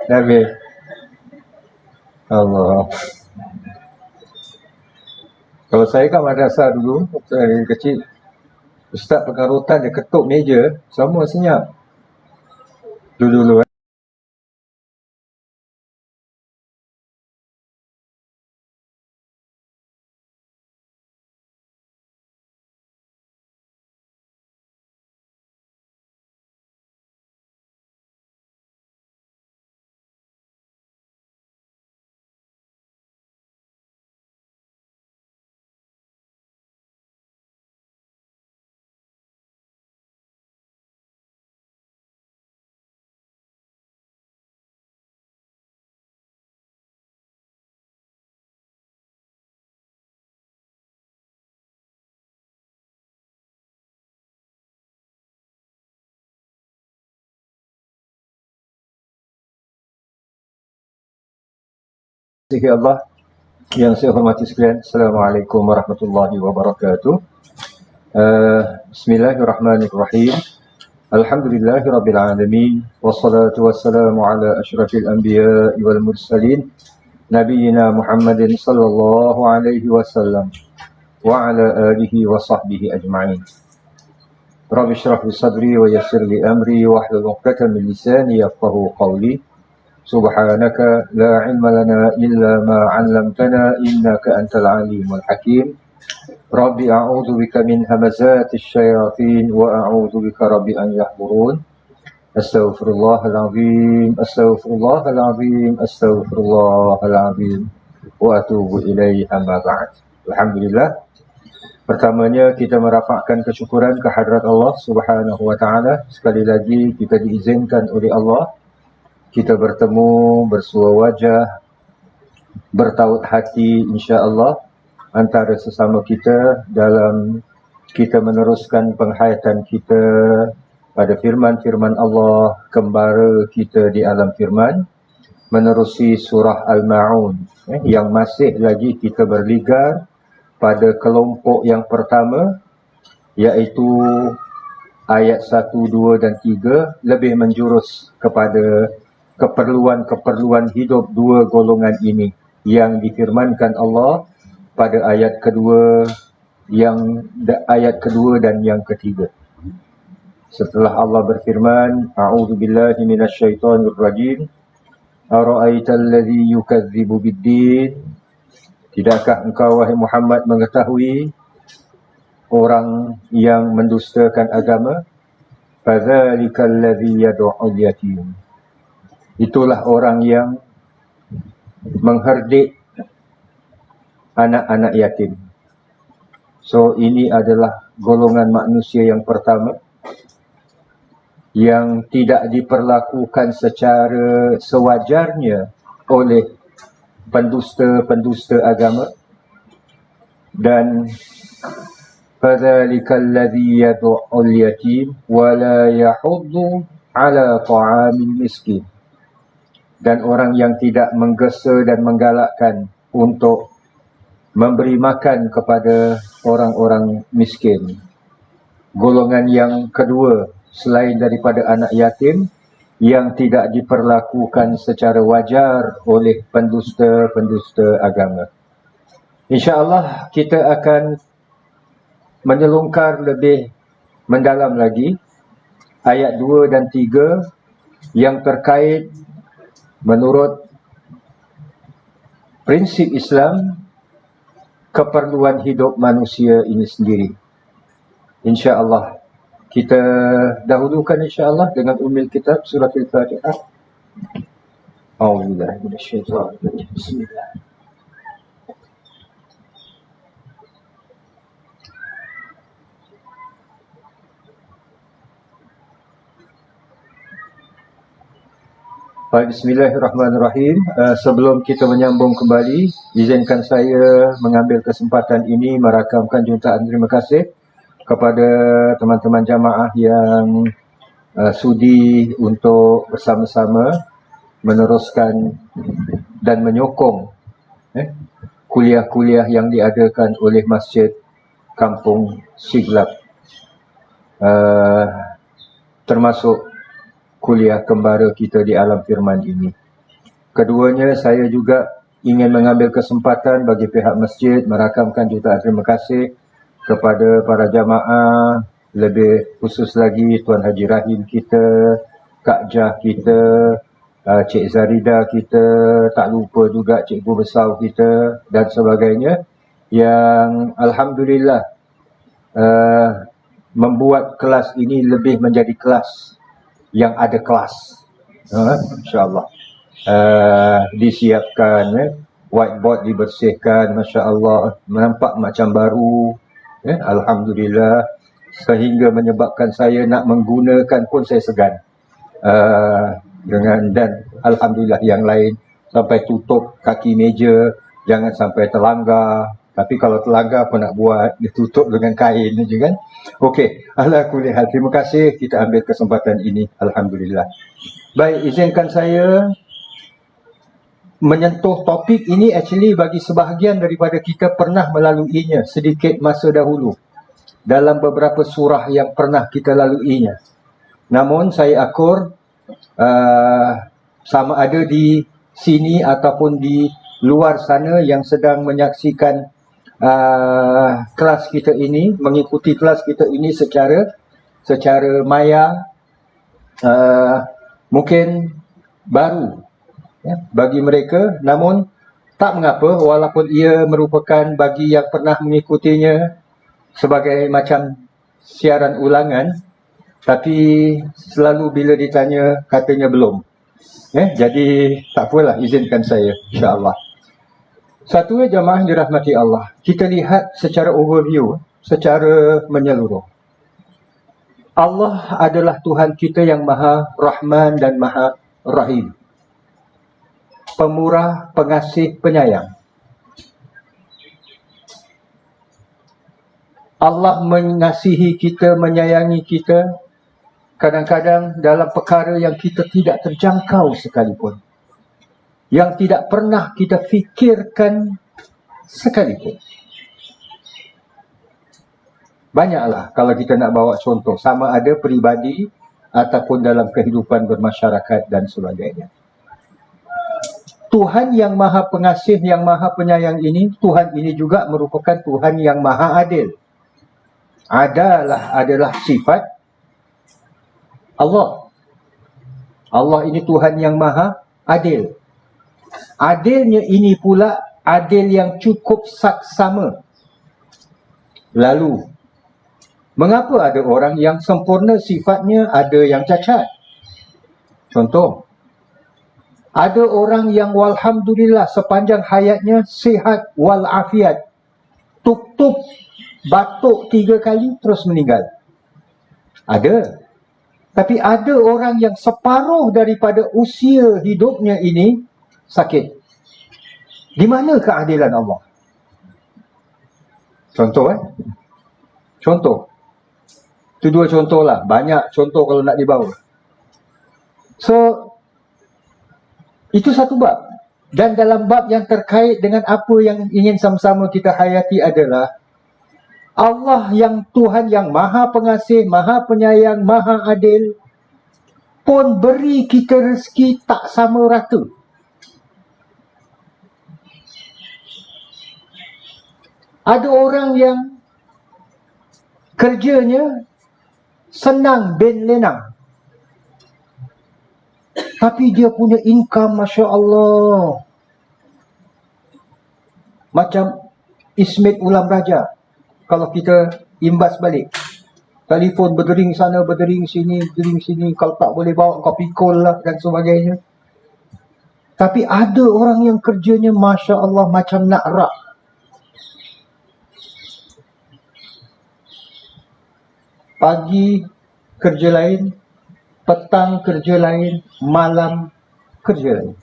Habis. Allah. Kalau saya kat madrasah dulu, waktu saya kecil, ustaz pengarutan dia ketuk meja, semua senyap. Dulu-dulu Allah yang saya hormati sekalian. Assalamualaikum warahmatullahi wabarakatuh. Bismillahirrahmanirrahim. Alhamdulillahi rabbil alamin. Wassalatu wassalamu ala asyrafil anbiya'i wal mursalin. Nabiyyina Muhammadin sallallahu alaihi wasallam. Wa ala alihi wa sahbihi ajma'in. Rabbi syrah li sadri wa yassir li amri wa hlul 'uqdatam min lisani yafqahu qawli. Subhanaka la ilma lana illa ma 'allamtana innaka antal alimul hakim. Rabbi a'udzu bika min hamazatis syayatin wa a'udzu bika rabbi an yahdurun. Astaghfirullahal azim, astaghfirullahal azim, astaghfirullahal azim wa atubu ilaihi amma ba'd. Alhamdulillah. Pertamanya kita merafakkan kesyukuran kehadrat Allah Subhanahu wa taala. Sekali lagi kita diizinkan oleh Allah kita bertemu, bersua wajah, bertaut hati insya-Allah antara sesama kita dalam kita meneruskan penghayatan kita pada firman-firman Allah, kembara kita di alam firman, menerusi surah Al-Ma'un yang masih lagi kita berligar pada kelompok yang pertama, iaitu ayat 1, 2 dan 3 lebih menjurus kepada keperluan-keperluan hidup dua golongan ini yang difirmankan Allah pada ayat kedua, ayat kedua dan yang ketiga. Setelah Allah berfirman, A'udzubillahi minasyaitonirrajim. Ara'aital ladzi yukadzibu biddin. Tidakkah engkau wahai Muhammad mengetahui orang yang mendustakan agama? Fadzalikal ladzi yad'ul yatim. Itulah orang yang mengherdik anak-anak yatim. So ini adalah golongan manusia yang pertama yang tidak diperlakukan secara sewajarnya oleh pendusta-pendusta agama. Dan fadzalikal ladzi yad'ul yatim wa la yahuddu ala ta'amil miskin. Dan orang yang tidak menggesa dan menggalakkan untuk memberi makan kepada orang-orang miskin. Golongan yang kedua selain daripada anak yatim yang tidak diperlakukan secara wajar oleh pendusta-pendusta agama. InsyaAllah kita akan menyelungkar lebih mendalam lagi ayat 2 dan 3 yang terkait menurut prinsip Islam keperluan hidup manusia ini sendiri. InsyaAllah kita dahulukan insyaAllah dengan ummul kitab surah Al-Fatihah. A'udzubillahi minasyaitonir rajim. Bismillah. Baik, bismillahirrahmanirrahim. Sebelum kita menyambung kembali, izinkan saya mengambil kesempatan ini merakamkan jutaan terima kasih kepada teman-teman jamaah yang sudi untuk bersama-sama meneruskan dan menyokong kuliah-kuliah yang diadakan oleh Masjid Kampung Siglap, termasuk kuliah kembara kita di alam firman ini. Keduanya, saya juga ingin mengambil kesempatan bagi pihak masjid merakamkan jutaan terima kasih kepada para jamaah, lebih khusus lagi Tuan Haji Rahim kita, Kak Jah kita, Cik Zarida kita, tak lupa juga Cikgu Besar kita dan sebagainya, yang Alhamdulillah membuat kelas ini lebih menjadi kelas yang ada kelas, insyaAllah. Disiapkan, whiteboard dibersihkan, Masya Allah, nampak macam baru, Alhamdulillah, sehingga menyebabkan saya nak menggunakan pun saya segan, dan Alhamdulillah yang lain, sampai tutup kaki meja, jangan sampai terlanggar. Tapi kalau terlanggar apa nak buat, ditutup dengan kain je kan. Okey, ala kulli hal, terima kasih kita ambil kesempatan ini, Alhamdulillah. Baik, izinkan saya menyentuh topik ini. Actually bagi sebahagian daripada kita pernah melaluinya sedikit masa dahulu dalam beberapa surah yang pernah kita laluinya. Namun saya akur sama ada di sini ataupun di luar sana yang sedang menyaksikan kelas kita ini, mengikuti kelas kita ini secara maya, mungkin baru bagi mereka, namun tak mengapa, walaupun ia merupakan bagi yang pernah mengikutinya sebagai macam siaran ulangan, tapi selalu bila ditanya katanya belum. Jadi tak apalah, izinkan saya, insya-Allah. Satu jamaah dirahmati Allah, kita lihat secara overview, secara menyeluruh. Allah adalah Tuhan kita yang Maha Rahman dan Maha Rahim, pemurah, pengasih, penyayang. Allah mengasihi kita, menyayangi kita, kadang-kadang dalam perkara yang kita tidak terjangkau sekalipun, yang tidak pernah kita fikirkan sekalipun. Banyaklah kalau kita nak bawa contoh, sama ada peribadi ataupun dalam kehidupan bermasyarakat dan sebagainya. Tuhan yang Maha Pengasih, yang Maha Penyayang ini, Tuhan ini juga merupakan Tuhan yang Maha Adil. Adalah sifat Allah. Allah ini Tuhan yang Maha Adil. Adilnya ini pula adil yang cukup saksama. Lalu, mengapa ada orang yang sempurna sifatnya, ada yang cacat? Contoh, ada orang yang walhamdulillah sepanjang hayatnya sihat walafiat, tuk-tuk, batuk 3 kali terus meninggal. Ada. Tapi ada orang yang separuh daripada usia hidupnya ini sakit. Di mana keadilan Allah? Contoh Contoh. Itu 2 contoh lah. Banyak contoh kalau nak dibawa. So, itu satu bab. Dan dalam bab yang terkait dengan apa yang ingin sama-sama kita hayati adalah Allah yang Tuhan yang Maha Pengasih, Maha Penyayang, Maha Adil pun beri kita rezeki tak sama rata. Ada orang yang kerjanya senang bin lenang, tapi dia punya income Masya Allah macam Ismet Ulam Raja. Kalau kita imbas balik, telefon berdering sana, berdering sini, kalau tak boleh bawa kau pikul lah dan sebagainya. Tapi ada orang yang kerjanya Masya Allah macam nak rak. Pagi kerja lain, petang kerja lain, malam kerja lain.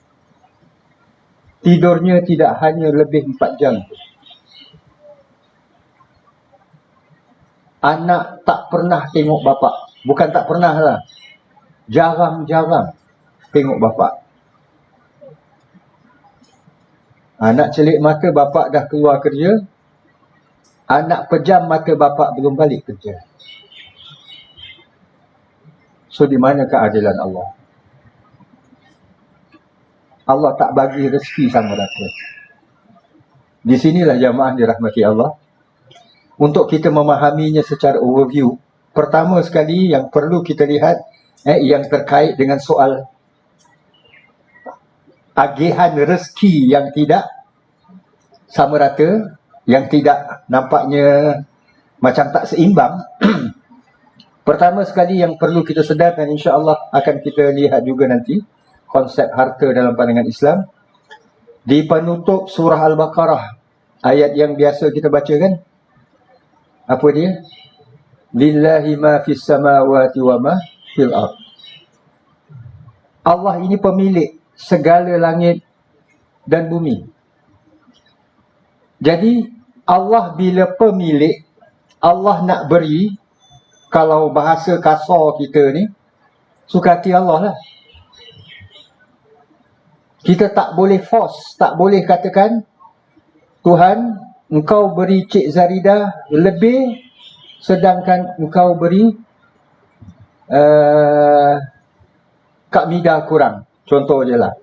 Tidurnya tidak hanya lebih 4 jam. Anak tak pernah tengok bapa. Bukan tak pernah lah. Jarang-jarang tengok bapa. Anak celik mata bapa dah keluar kerja. Anak pejam mata bapa belum balik kerja. So di mana keadilan Allah? Allah tak bagi rezeki sama rata. Di sinilah jamaah dirahmati Allah. Untuk kita memahaminya secara overview, pertama sekali yang perlu kita lihat yang terkait dengan soal agihan rezeki yang tidak sama rata, yang tidak nampaknya macam tak seimbang. Pertama sekali yang perlu kita sedarkan, insya-Allah akan kita lihat juga nanti konsep harta dalam pandangan Islam. Di penutup surah Al-Baqarah, ayat yang biasa kita baca kan? Apa dia? Lillahi ma fis samawati wa ma fil ard. Allah ini pemilik segala langit dan bumi. Jadi Allah bila pemilik, Allah nak beri, kalau bahasa kasar kita ni, suka hati Allah lah. Kita tak boleh force, tak boleh katakan, Tuhan, engkau beri Cik Zaridah lebih, sedangkan engkau beri Kak Mida kurang. Contoh je lah.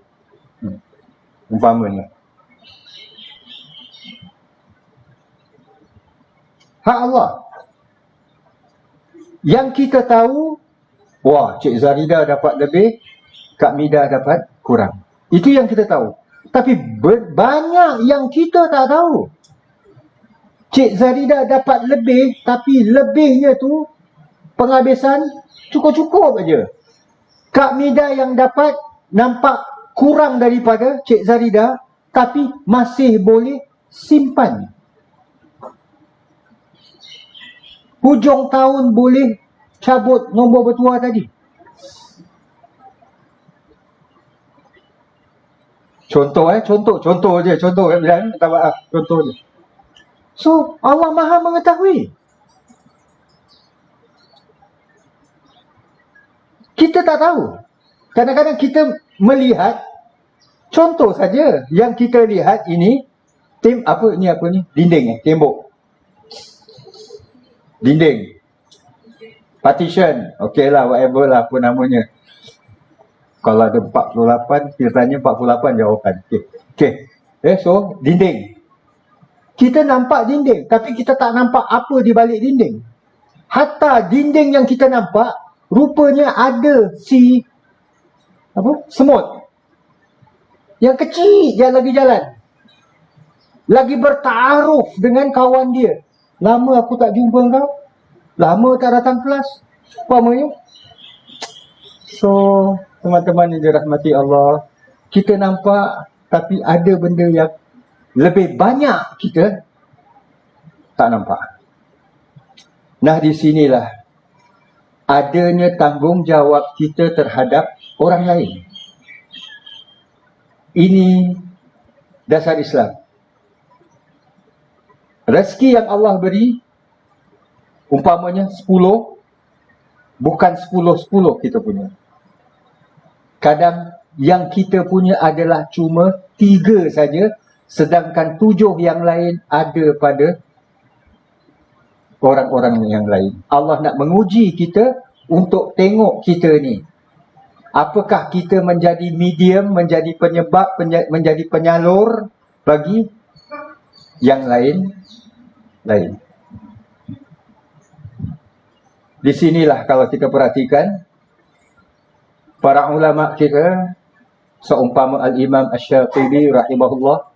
Umpamanya. Hak Allah. Yang kita tahu, wah, Cik Zaridah dapat lebih, Kak Mida dapat kurang. Itu yang kita tahu. Tapi banyak yang kita tak tahu. Cik Zaridah dapat lebih, tapi lebihnya tu penghabisan cukup-cukup aja. Kak Mida yang dapat nampak kurang daripada Cik Zaridah, tapi masih boleh simpan. Hujung tahun boleh cabut nombor bertuah tadi. Contoh je. Contoh bilang, minta maaf. Contoh je. So, Allah Maha mengetahui. Kita tak tahu. Kadang-kadang kita melihat, contoh saja yang kita lihat ini, apa ni? Dinding, tembok. Dinding. Partition. Okey lah, whatever lah apa namanya. Kalau ada 48, kita tanya 48 jawapan. Okey. So, dinding. Kita nampak dinding, tapi kita tak nampak apa di balik dinding. Hatta dinding yang kita nampak, rupanya ada semut. Yang kecil yang lagi jalan. Lagi bertaaruf dengan kawan dia. Lama aku tak jumpa kau. Lama tak datang kelas. Umpamanya. So, teman-teman yang dirahmati Allah, kita nampak, tapi ada benda yang lebih banyak kita tak nampak. Nah, di sinilah adanya tanggungjawab kita terhadap orang lain. Ini dasar Islam. Rezeki yang Allah beri, umpamanya 10, bukan 10-10 kita punya. Kadang yang kita punya adalah cuma 3 saja, sedangkan 7 yang lain ada pada orang-orang yang lain. Allah nak menguji kita untuk tengok kita ni. Apakah kita menjadi medium, menjadi penyebab, menjadi penyalur bagi yang lain. Di sinilah kalau kita perhatikan, para ulama kita, seumpama Al-Imam Asy-Syatibi rahimahullah,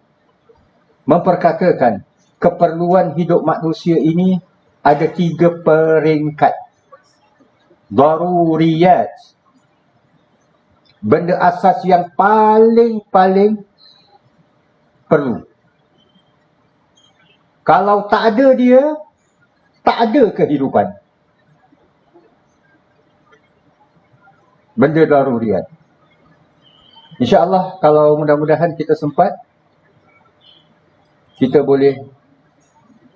memperkatakan keperluan hidup manusia ini ada 3 peringkat. Daruriyat. Benda asas yang paling perlu. Kalau tak ada dia, tak ada kehidupan. Benda daruriyat. InsyaAllah kalau mudah-mudahan kita sempat, kita boleh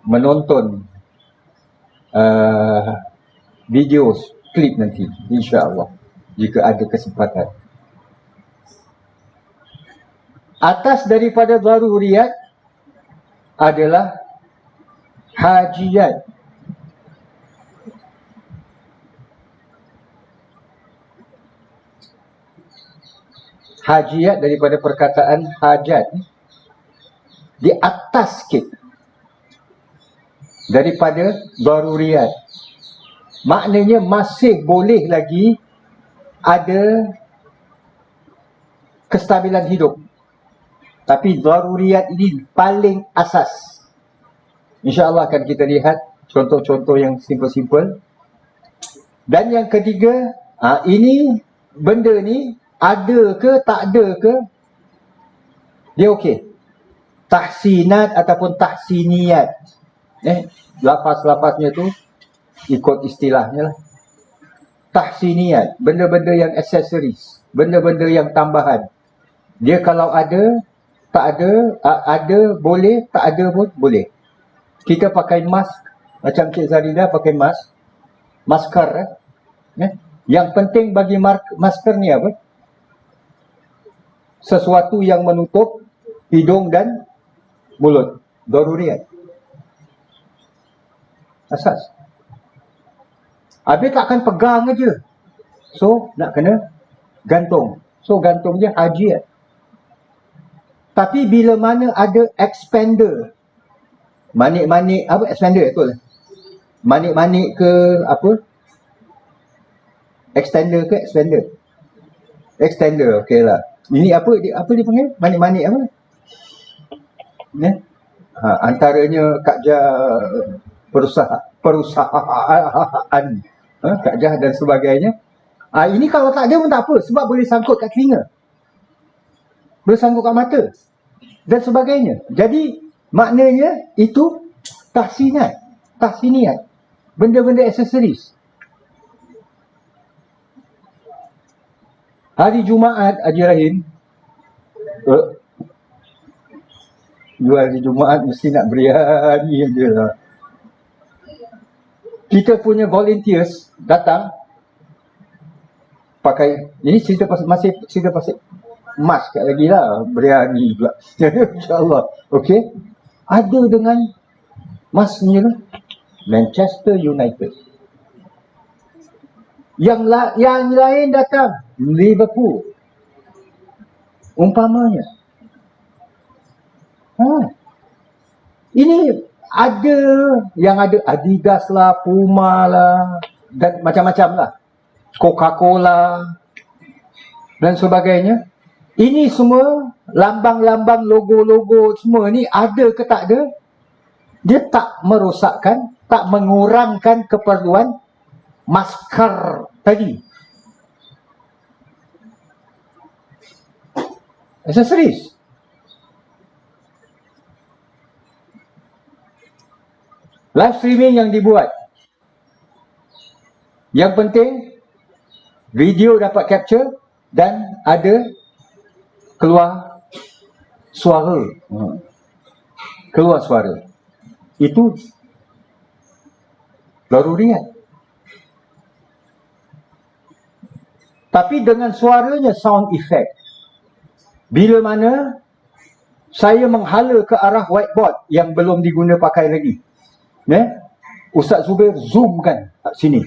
menonton video klip nanti, insyaAllah, jika ada kesempatan. Atas daripada daruriyat adalah hajiyat. Hajiyat daripada perkataan hajat, di atas sikit daripada daruriyat. Maknanya masih boleh lagi ada kestabilan hidup. Tapi daruriyat ini paling asas. InsyaAllah akan kita lihat contoh-contoh yang simple-simple. Dan yang ketiga, ini benda ni ada ke tak ada ke, dia okey. Tahsinat ataupun tahsiniyat. Lafaz-lafaznya tu ikut istilahnya lah. Tahsiniyat, benda-benda yang accessories, benda-benda yang tambahan. Dia kalau ada, tak ada, ada boleh, tak ada pun boleh. Kita pakai mask, macam Cik Zaridah pakai mask, masker. Yang penting bagi masker ni apa? Sesuatu yang menutup hidung dan mulut. Daruriyat. Asas. Habis takkan pegang aja. So, nak kena gantung. So, gantung je hajiyat. Tapi bila mana ada expander, manik-manik, apa expander tu lah. Manik-manik ke apa? Extender ke expander? Extender, okey lah. Ini apa dia panggil? Manik-manik apa? Antaranya Kak Jah perusahaan, Kak Jah dan sebagainya. Ini kalau tak ada pun tak apa, sebab boleh sangkut kat telinga, boleh sangkut kat mata dan sebagainya. Jadi maknanya itu tahsiniyat, benda-benda aksesoris. Hari Jumaat, Haji Rahim, hari Jumaat mesti nak biryani je lah. Kita punya volunteers datang pakai, ini masih cerita pasal mask lagi lah, biryani pula. InsyaAllah. Okey. Ada dengan masknya tu Manchester United. Yang lain datang Liverpool, umpamanya. Ini ada yang ada Adidas lah, Puma lah, dan macam-macam lah, Coca-Cola dan sebagainya. Ini semua lambang-lambang, logo-logo semua ni ada ke tak ada, dia tak merosakkan, tak mengurangkan keperluan masker tadi. Aksesoris. Live streaming yang dibuat, yang penting video dapat capture dan ada keluar suara. Keluar suara. Itu daruriyat. Tapi dengan suaranya sound effect. Bila mana saya menghala ke arah whiteboard yang belum diguna pakai lagi, Ustaz Zubair zoomkan sini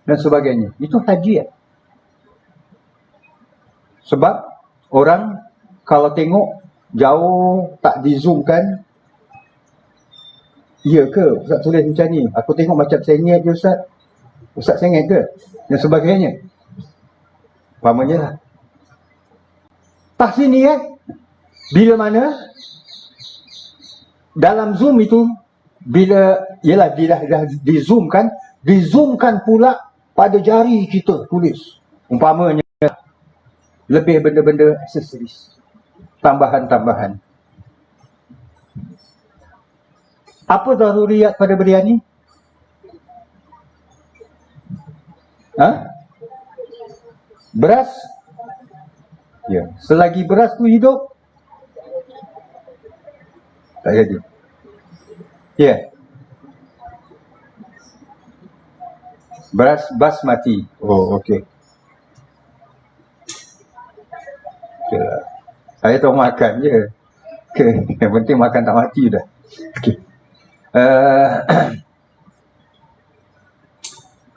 dan sebagainya. Itu hajiyat. Sebab orang kalau tengok jauh tak di-zoomkan, ya ke Ustaz tulis macam ni, aku tengok macam sengit je Ustaz sengit ke, dan sebagainya. Umpamanya lah. Tahsiniyat bila mana dalam Zoom itu, bila dah dizoomkan pula pada jari kita tulis. Umpamanya lebih benda-benda aksesoris, tambahan-tambahan. Apa daruriyat pada biryani? Beras. Ya, selagi beras tu hidup, tak jadi. Ya. Beras basmati. Oh, okey. Okay lah. Saya tahu makan je. Okay. Yang penting makan tak mati dah. Okey.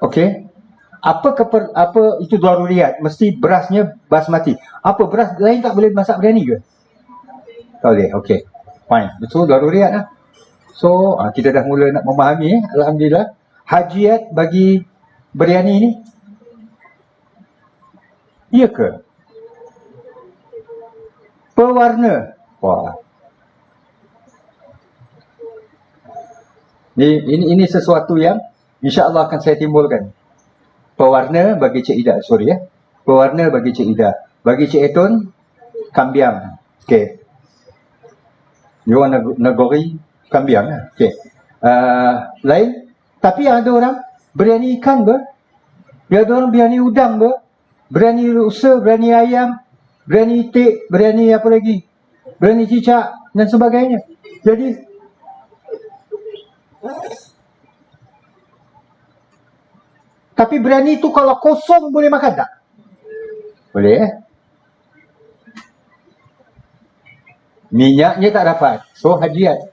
Okey. Apa itu daruriyat? Mesti berasnya basmati. Apa beras lain tak boleh masak biryani ke? Tak boleh. Okey. Fine. Betul daruriyat lah. So, kita dah mula nak memahami. Alhamdulillah. Hajiat bagi biryani ni. Iya ke? Pewarna. Wah. Ini sesuatu yang insya-Allah akan saya timbulkan. Pewarna bagi Cik Ida, Pewarna bagi Cik Ida. Bagi Cik Etun, kambiang. Okey. You want nagori kambiang lah. Okey. Lain, tapi ada orang biryani ikan ber. Dia ada orang biryani udang ber. Biryani rusa, biryani ayam, biryani itik, biryani apa lagi? Biryani cicak dan sebagainya. Jadi tapi biryani tu kalau kosong boleh makan tak? Boleh. Minyaknya tak dapat. So hajiat.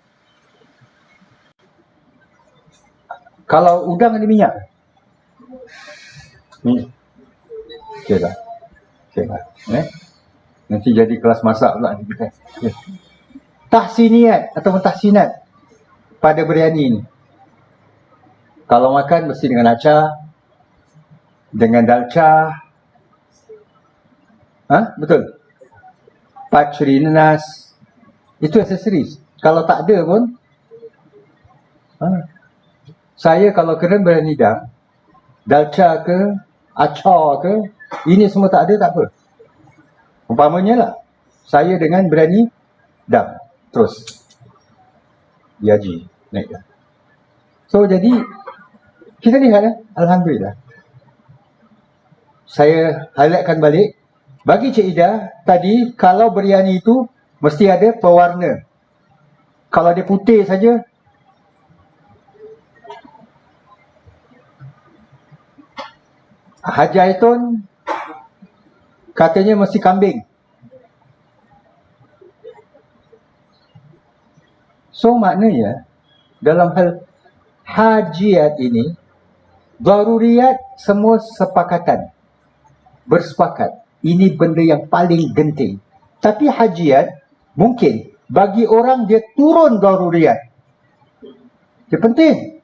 Kalau udang ada minyak. Okey lah. Nanti jadi kelas masak pula. Tahsiniat atau tahsinat pada biryani ni. Kalau makan mesti dengan acar, dengan dalca. Betul. Pacri nanas. Itu aksesoris. Kalau tak ada pun, saya kalau kena biryani dam, dalca ke, acar ke, ini semua tak ada, tak apa. Umpamanya lah, saya dengan biryani dam, terus dihaji, naik dah. So jadi, kita lihat Alhamdulillah. Saya highlightkan balik, bagi Cik Ida, tadi kalau biryani itu mesti ada pewarna. Kalau dia putih saja, Haji Aitun katanya mesti kambing. So maknanya dalam hal hajiat ini, daruriyat semua sepakatan, bersepakat. Ini benda yang paling genting. Tapi hajiat mungkin bagi orang dia turun daruriyat. Dia penting.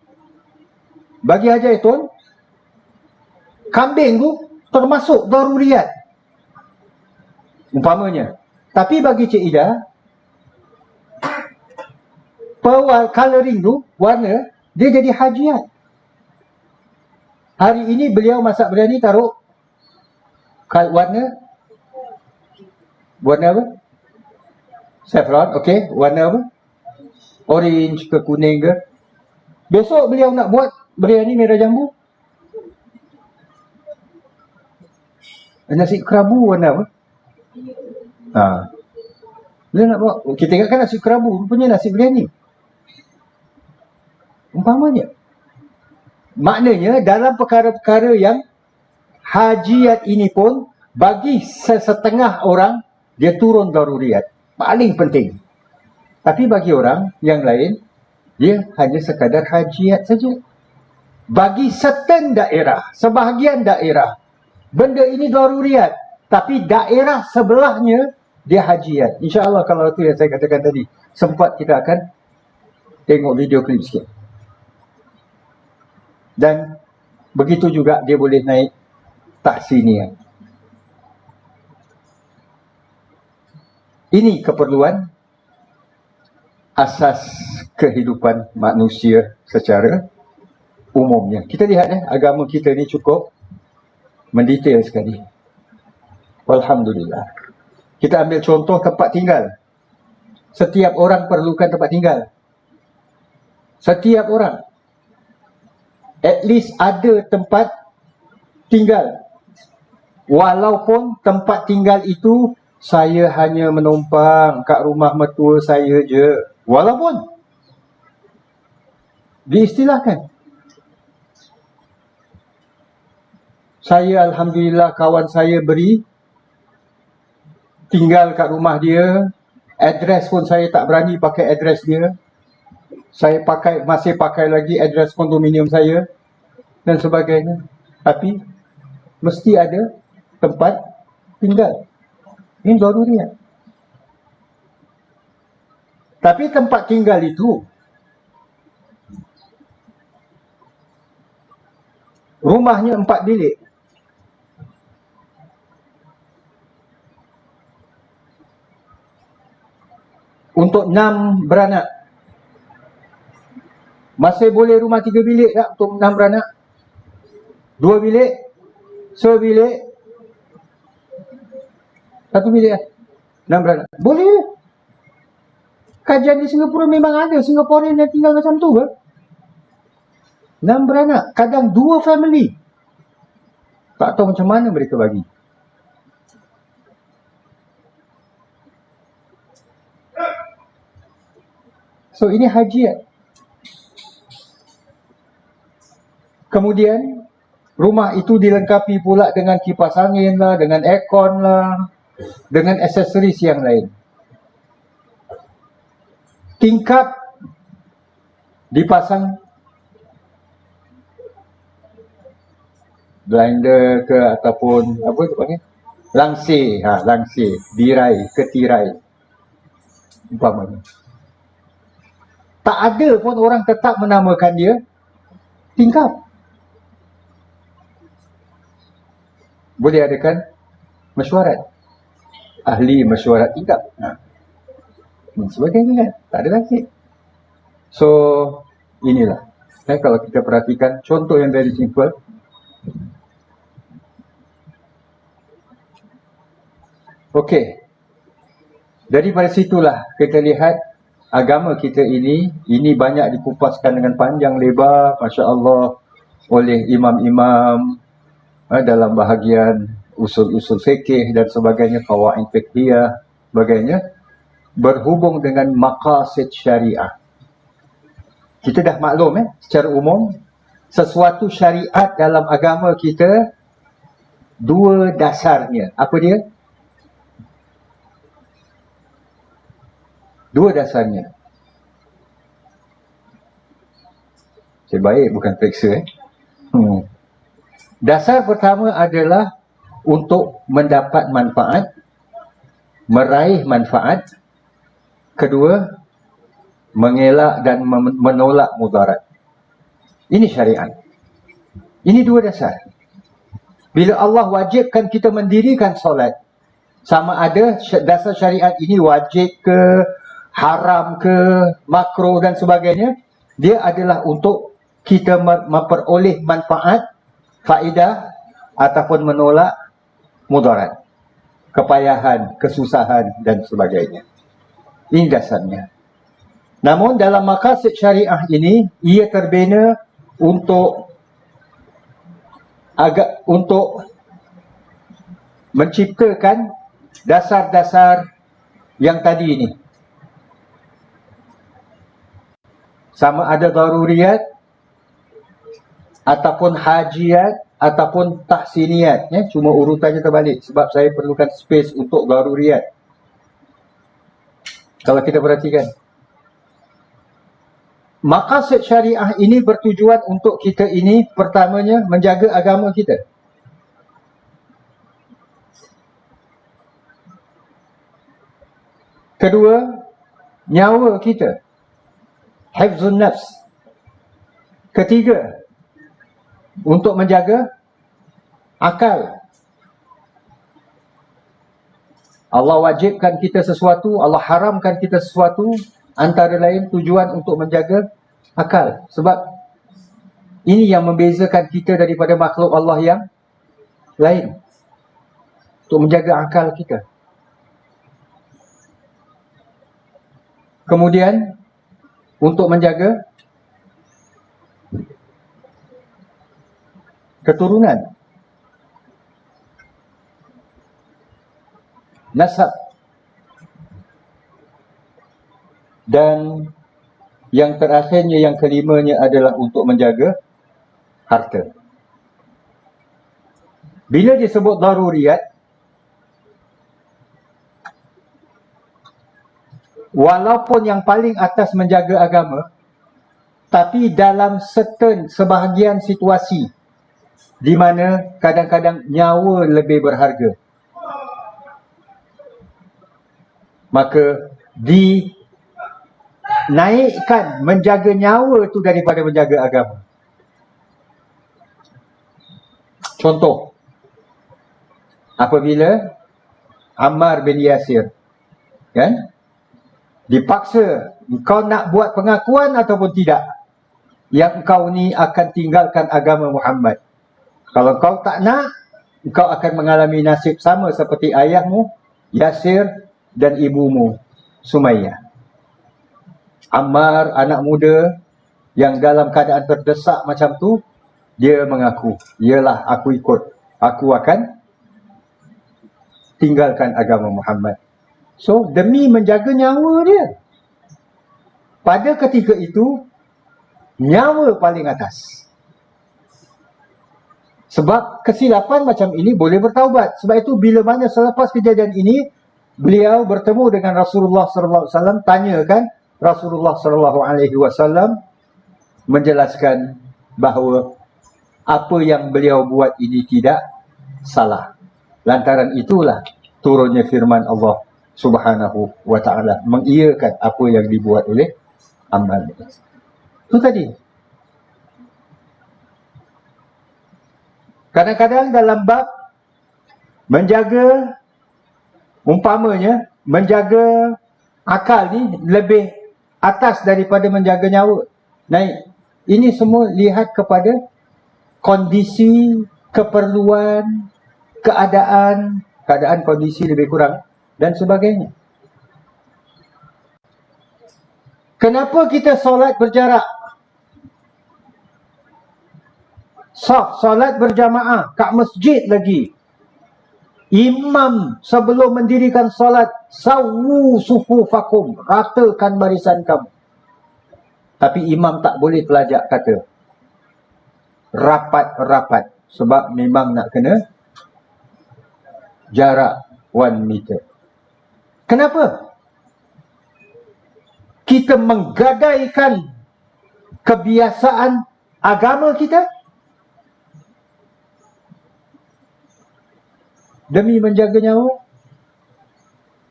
Bagi Haji Aitun, kambing tu termasuk daruriyat. Umpamanya. Tapi bagi Cik Ida, coloring tu, warna, dia jadi hajiat. Hari ini beliau masak biryani taruh warna apa? Saffron, okey. Warna apa? Orange ke kuning ke. Besok beliau nak buat biryani merah jambu. Nasi kerabu warna apa? Dia nak buat, kita ingatkan nasi kerabu, rupanya nasi biryani. Umpamanya. Maknanya dalam perkara-perkara yang hajiat ini pun bagi sesetengah orang dia turun daruriyat. Paling penting. Tapi bagi orang yang lain dia hanya sekadar hajiat saja. Bagi certain daerah, sebahagian daerah, benda ini daruriyat. Tapi daerah sebelahnya dia hajiat. InsyaAllah kalau itu yang saya katakan tadi, sempat kita akan tengok video klip sikit. Dan begitu juga dia boleh naik tahsiniah. Ini keperluan asas kehidupan manusia secara umumnya. Kita lihat agama kita ni cukup mendetail sekali. Alhamdulillah. Kita ambil contoh tempat tinggal. Setiap orang perlukan tempat tinggal. Setiap orang. At least ada tempat tinggal. Walaupun tempat tinggal itu saya hanya menumpang kat rumah mertua saya je. Walaupun diistilahkan. Saya Alhamdulillah kawan saya beri tinggal kat rumah dia. Address pun saya tak berani pakai address dia. Saya masih pakai lagi address kondominium saya dan sebagainya. Tapi mesti ada tempat tinggal. Ini daruriat. Tapi tempat tinggal itu, rumahnya 4 bilik. Untuk 6 beranak. Masih boleh rumah 3 bilik tak untuk 6 beranak? 2 bilik? Sebilik? 1 bilik lah. 6 beranak. Boleh. Kajian di Singapura memang ada Singaporean yang tinggal macam tu ke? 6 beranak. Kadang 2 family. Tak tahu macam mana mereka bagi. So ini hajiat. Kemudian rumah itu dilengkapi pula dengan kipas angin lah, dengan aircon lah, dengan aksesoris yang lain. Tingkap dipasang blinder ke ataupun apa tu panggil? Langsir, langsir, birai ke tirai. Umpamanya. Tak ada pun orang tetap menamakan dia tingkap. Boleh adakan mesyuarat. Ahli mesyuarat tingkap. Sebagainya kan. Tak ada lagi. So, inilah. Kalau kita perhatikan contoh yang very simple. Okey. Daripada situlah kita lihat agama kita ini banyak dikupaskan dengan panjang lebar, Masya Allah, oleh imam-imam dalam bahagian usul-usul fikih dan sebagainya, qawaid fiqhiyah, sebagainya, berhubung dengan maqasid syariah. Kita dah maklum secara umum, sesuatu syariat dalam agama kita, 2 dasarnya. Apa dia? 2 dasarnya. Saya baik bukan periksa. Dasar pertama adalah untuk mendapat manfaat, meraih manfaat. Kedua, mengelak dan menolak mudarat. Ini syariat. Ini 2 dasar. Bila Allah wajibkan kita mendirikan solat, sama ada dasar syariat ini wajib ke, haram ke, makruh dan sebagainya, dia adalah untuk kita memperoleh manfaat, faedah ataupun menolak mudarat, kepayahan, kesusahan dan sebagainya. Ini dasarnya. Namun dalam maqasid syariah ini, ia terbina untuk menciptakan dasar-dasar yang tadi ini. Sama ada daruriyat ataupun hajiat ataupun tahsiniyat. Cuma urutannya terbalik sebab saya perlukan space untuk daruriyat. Kalau kita perhatikan, maqasid syariah ini bertujuan untuk kita ini, pertamanya menjaga agama kita. Kedua, nyawa kita. Hifzun nafs. Ketiga, untuk menjaga akal. Allah wajibkan kita sesuatu, Allah haramkan kita sesuatu, antara lain tujuan untuk menjaga akal. Sebab ini yang membezakan kita daripada makhluk Allah yang lain. untuk menjaga akal kita. Kemudian untuk menjaga keturunan, nasab, dan yang terakhirnya, yang kelimanya adalah untuk menjaga harta. Bila disebut daruriyat, walaupun yang paling atas menjaga agama, tapi dalam sebahagian situasi di mana kadang-kadang nyawa lebih berharga, maka dinaikkan menjaga nyawa itu daripada menjaga agama. Contoh, apabila Ammar bin Yasir, kan, dipaksa, engkau nak buat pengakuan ataupun tidak, yang engkau ni akan tinggalkan agama Muhammad. Kalau kau tak nak, engkau akan mengalami nasib sama seperti ayahmu Yasir dan ibumu Sumayyah. Ammar, anak muda yang dalam keadaan terdesak macam tu, dia mengaku, yalah, aku ikut, aku akan tinggalkan agama Muhammad. So, demi menjaga nyawa dia. Pada ketika itu, nyawa paling atas. Sebab kesilapan macam ini boleh bertaubat. Sebab itu bila mana selepas kejadian ini, beliau bertemu dengan Rasulullah SAW, tanyakan, Rasulullah SAW menjelaskan bahawa apa yang beliau buat ini tidak salah. Lantaran itulah turunnya firman Allah Subhanahu wa ta'ala, mengiyakan apa yang dibuat oleh Ammar. Itu tadi. Kadang-kadang dalam bab menjaga, umpamanya menjaga akal ni lebih atas daripada menjaga nyawa. Naik. Ini semua lihat kepada kondisi, keperluan, keadaan kondisi lebih kurang dan sebagainya. Kenapa kita solat berjarak? Solat berjamaah kat masjid lagi. Imam sebelum mendirikan solat, sawu sufufakum, ratakan barisan kamu. Tapi imam tak boleh pelajak kata rapat-rapat, sebab memang nak kena jarak 1 meter. Kenapa? Kita menggadaikan kebiasaan agama kita demi menjaga nyawa.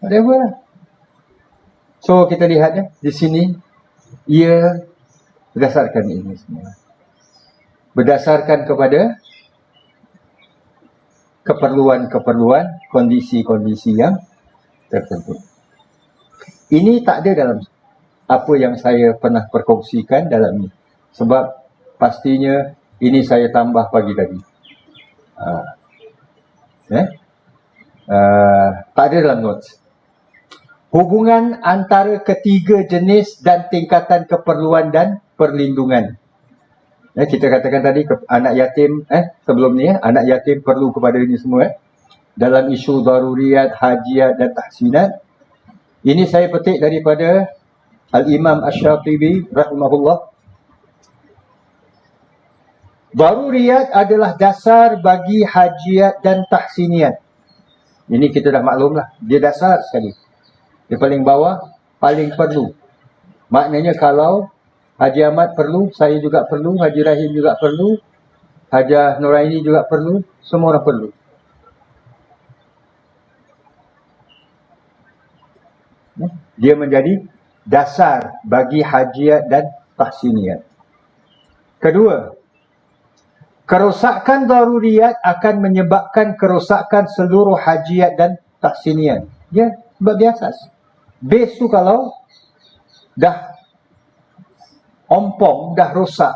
Whatever. So kita lihat ya, di sini ia berdasarkan ini semua. Berdasarkan kepada keperluan-keperluan, kondisi-kondisi yang tertentu. Ini tak ada dalam apa yang saya pernah perkongsikan dalam ini. Sebab pastinya ini saya tambah pagi tadi. Tak ada dalam notes. Hubungan antara ketiga jenis dan tingkatan keperluan dan perlindungan. Kita katakan tadi anak yatim, sebelum ni anak yatim perlu kepada ini semua. Dalam isu daruriyat, hajiat dan tahsinat. Ini saya petik daripada Al-Imam Asy-Syatibi rahimahullah. Daruriyat adalah dasar bagi hajiat dan tahsiniat. Ini kita dah maklumlah, dia dasar sekali. Dia paling bawah, paling perlu. Maknanya kalau Haji Ahmad perlu, saya juga perlu, Haji Rahim juga perlu, Hajah Nuraini juga perlu, semua orang perlu. Dia menjadi dasar bagi hajiat dan tahsiniat. Kedua, kerosakan daruriyat akan menyebabkan kerosakan seluruh hajiat dan tahsiniat. Ya, sebab biasa. Base tu kalau dah ompong, dah rosak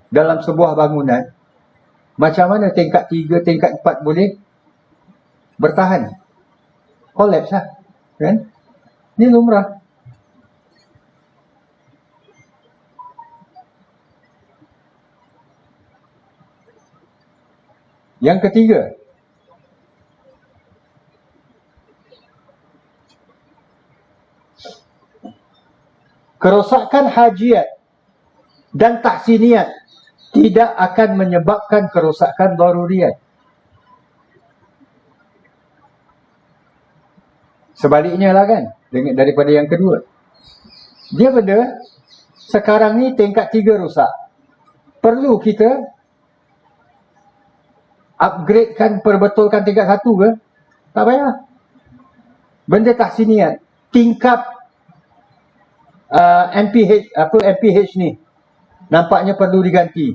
dalam sebuah bangunan, macam mana tingkat 3, tingkat 4 boleh bertahan. Collapse lah. Kan? Ini lumrah. Yang ketiga, kerosakan hajiat dan tahsiniat tidak akan menyebabkan kerosakan daruriyat. Sebaliknya lah kan, daripada yang kedua. Dia benda, sekarang ni tingkat 3 rosak. Perlu kita upgradekan, perbetulkan tingkat 1 ke? Tak payah. Benda tahsiniat, tingkap MPH ni nampaknya perlu diganti.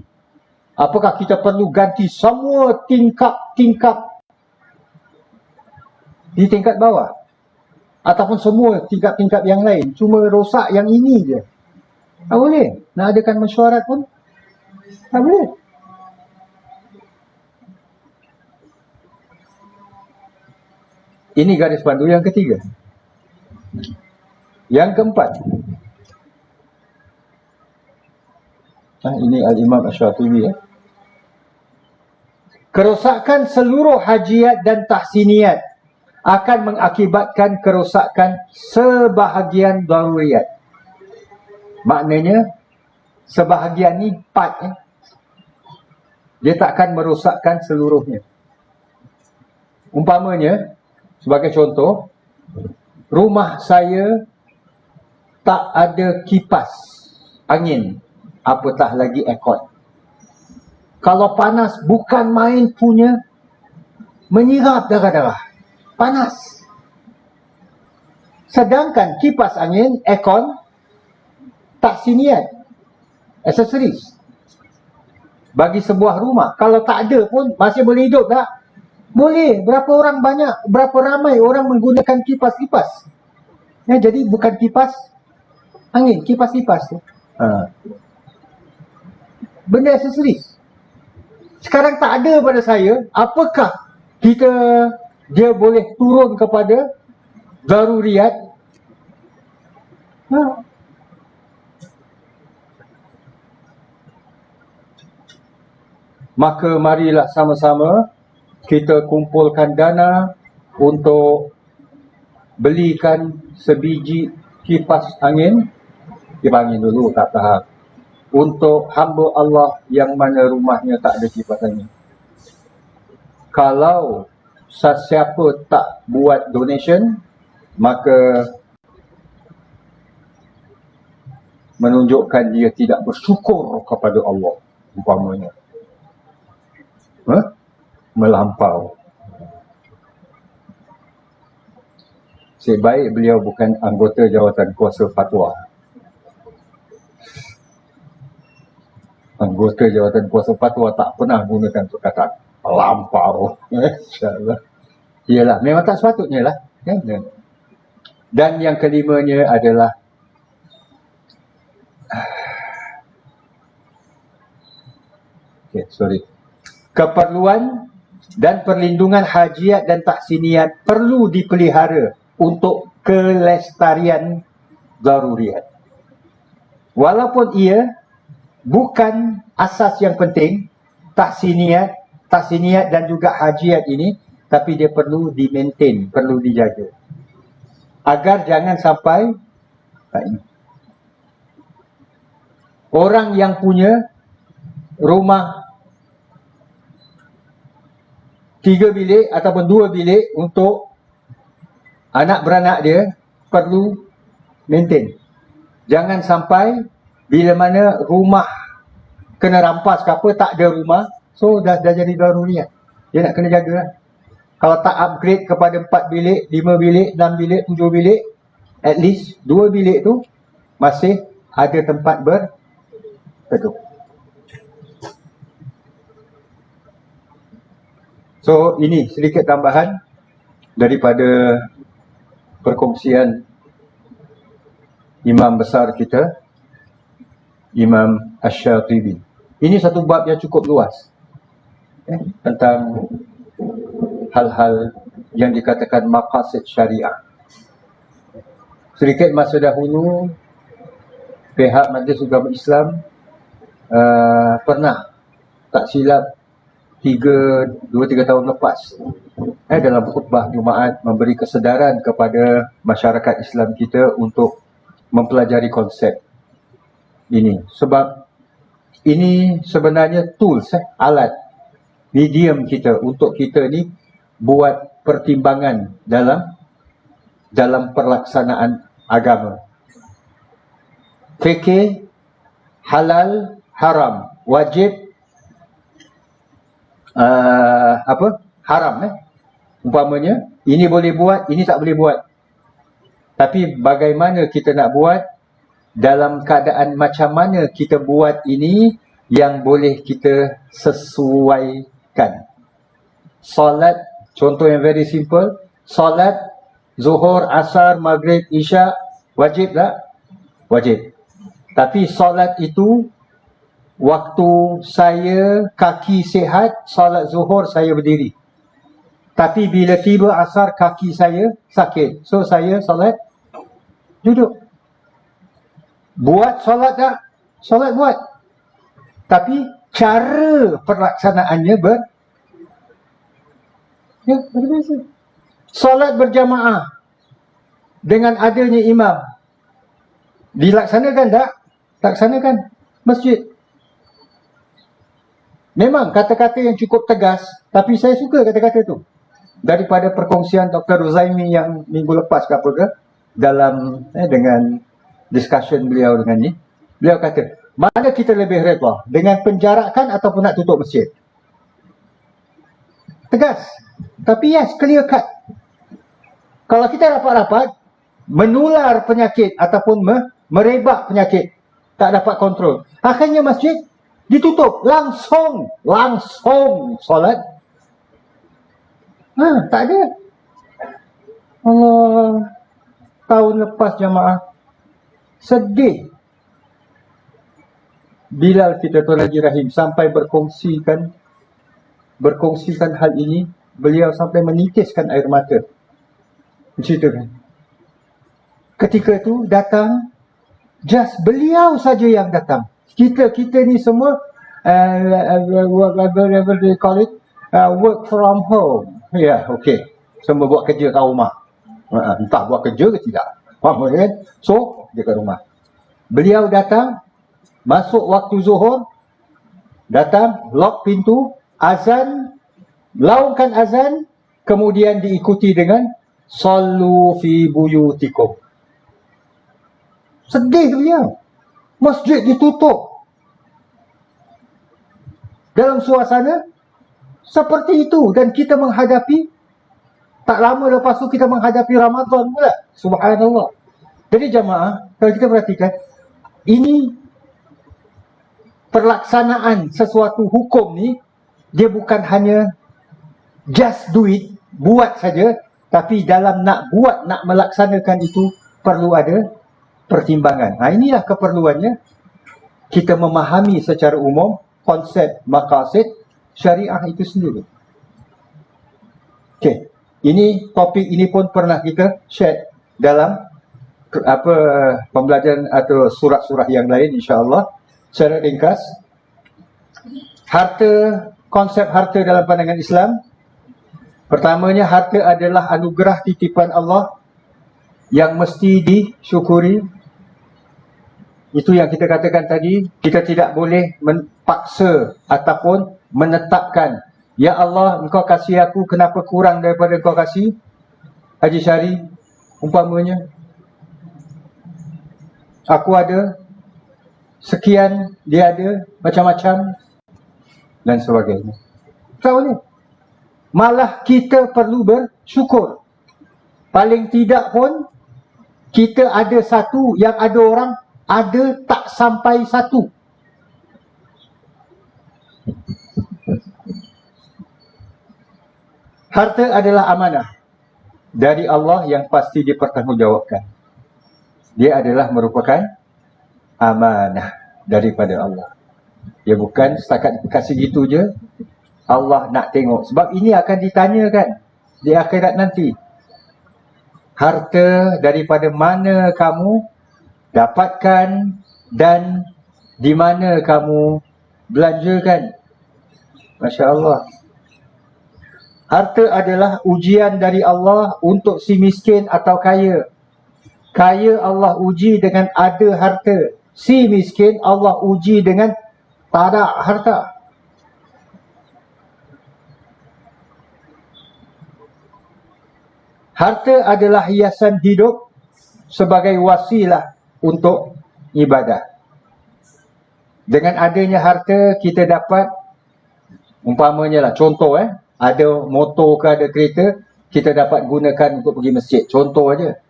Apakah kita perlu ganti semua tingkap-tingkap di tingkat bawah? Ataupun semua tingkap-tingkap yang lain? Cuma rosak yang ini je. Tak boleh. Nak adakan mesyuarat pun tak boleh. Ini garis pandu yang ketiga. Yang keempat. Ini Al-Imam Asy-Syatibi. Kerosakan seluruh hajiat dan tahsiniat akan mengakibatkan kerosakan sebahagian daruriyat. Maknanya, sebahagian ni part. Dia takkan merosakkan seluruhnya. Umpamanya, sebagai contoh, rumah saya tak ada kipas angin, apatah lagi aircon. Kalau panas, bukan main punya, menyirap darah-darah. Panas. Sedangkan kipas angin, aircon, tahsiniat, aksesoris bagi sebuah rumah. Kalau tak ada pun masih boleh hidup tak? Boleh. Berapa ramai orang menggunakan kipas-kipas. Jadi bukan kipas angin, kipas-kipas tu. Benda aksesoris. Sekarang tak ada pada saya, apakah dia boleh turun kepada daruriyat? Maka marilah sama-sama kita kumpulkan dana untuk belikan sebiji kipas angin. Kipas angin dulu, tak tahap. Untuk hamba Allah yang mana rumahnya tak ada kipas angin. Kalau sesiapa tak buat donation, maka menunjukkan dia tidak bersyukur kepada Allah, umpamanya. Melampau. Sebaik beliau bukan anggota jawatan kuasa fatwa. Anggota jawatan kuasa fatwa tak pernah gunakan perkataan melampau. InsyaAllah. Iyalah, memang tak sepatutnya lah. Dan yang kelimanya adalah keperluan dan perlindungan hajiat dan tahsiniat perlu dipelihara untuk kelestarian daruriyat. Walaupun ia bukan asas yang penting, tahsiniat dan juga hajiat ini, tapi dia perlu di-maintain, perlu dijaga. Agar jangan sampai orang yang punya rumah 3 bilik ataupun 2 bilik untuk anak beranak dia perlu maintain. Jangan sampai bila mana rumah kena rampas ke apa, tak ada rumah, so dah jadi daruriyat. Dia nak kena jaga lah. Kalau tak upgrade kepada 4 bilik, 5 bilik, 6 bilik, 7 bilik, at least 2 bilik tu masih ada tempat berteduh. So, ini sedikit tambahan daripada perkongsian imam besar kita, Imam Asy-Syatibi. Ini satu bab yang cukup luas tentang hal-hal yang dikatakan maqasid syariah. Sedikit masa dahulu, pihak Majlis Ugama Islam pernah, tak silap 2-3 tahun lepas, dalam khutbah Jumaat memberi kesedaran kepada masyarakat Islam kita untuk mempelajari konsep ini. Sebab ini sebenarnya tools, alat, medium kita untuk kita ni buat pertimbangan dalam pelaksanaan agama. Fikih, halal, haram, wajib, haram. Umpamanya, ini boleh buat, ini tak boleh buat. Tapi bagaimana kita nak buat, dalam keadaan macam mana kita buat ini yang boleh kita sesuaikan. Solat, contoh yang very simple, solat Zuhur, Asar, Maghrib, Isya, wajib tak? Wajib. Tapi solat itu, waktu saya kaki sihat, solat Zuhur saya berdiri. Tapi bila tiba Asar, kaki saya sakit. So saya solat duduk. Buat solat tak? Solat buat. Tapi cara pelaksanaannya berbeza. Solat berjamaah dengan adanya imam, dilaksanakan tak? Laksanakan. Masjid. Memang kata-kata yang cukup tegas, tapi saya suka kata-kata tu. Daripada perkongsian Dr. Ruzaimi yang minggu lepas ke apa ke, dalam dengan discussion beliau dengan ni, beliau kata, mana kita lebih redha, dengan penjarakan ataupun nak tutup masjid? Tegas. Tapi yes, clear cut. Kalau kita rapat-rapat, menular penyakit ataupun merebak penyakit, tak dapat kontrol, akhirnya masjid ditutup. Langsung solat. Tak ada. Allah, tahun lepas jamaah sedih. Bilal kita Tuan Haji Rahim sampai berkongsikan hal ini, beliau sampai menitiskan air mata. Menceritakan. Ketika itu datang, just beliau saja yang datang. Kita ni semua whatever they call it, work from home. Ya, okay. Semua buat kerja kat rumah. Entah buat kerja ke tidak. Faham kan? So, dia kat rumah. Beliau datang, masuk waktu Zuhur, datang, lock pintu, azan, laungkan azan, kemudian diikuti dengan Sallu fi buyutikum. Sedih beliau. Masjid ditutup. Dalam suasana seperti itu. Dan kita menghadapi, tak lama lepas tu kita menghadapi Ramadan pula. Subhanallah. Jadi jamaah, kalau kita perhatikan, ini pelaksanaan sesuatu hukum ni, dia bukan hanya just do it, buat saja, tapi dalam nak buat, nak melaksanakan itu perlu ada pertimbangan. Inilah keperluannya kita memahami secara umum konsep maqasid syariah itu sendiri. Okey, ini topik ini pun pernah kita share dalam pembelajaran atau surah-surah yang lain, insya-Allah. Secara ringkas, konsep harta dalam pandangan Islam. Pertamanya, harta adalah anugerah titipan Allah yang mesti disyukuri. Itu yang kita katakan tadi, kita tidak boleh memaksa ataupun menetapkan, ya Allah, engkau kasih aku, kenapa kurang daripada engkau kasih Haji Syari, umpamanya. Aku ada sekian, dia ada macam-macam dan sebagainya. Tak boleh. Malah kita perlu bersyukur. Paling tidak pun kita ada satu, yang ada orang ada tak sampai satu. Harta adalah amanah dari Allah yang pasti dipertanggungjawabkan. Dia adalah merupakan amanah daripada Allah. Dia bukan setakat kasih gitu je. Allah nak tengok. Sebab ini akan ditanyakan di akhirat nanti. Harta daripada mana kamu dapatkan dan di mana kamu belanjakan. Masya Allah. Harta adalah ujian dari Allah untuk si miskin atau kaya. Kaya Allah uji dengan ada harta. Si miskin Allah uji dengan tak ada harta. Harta adalah hiasan hidup sebagai wasilah untuk ibadah. Dengan adanya harta kita dapat, umpamanya lah, contoh ada motor ke ada kereta, kita dapat gunakan untuk pergi masjid. Contoh aja.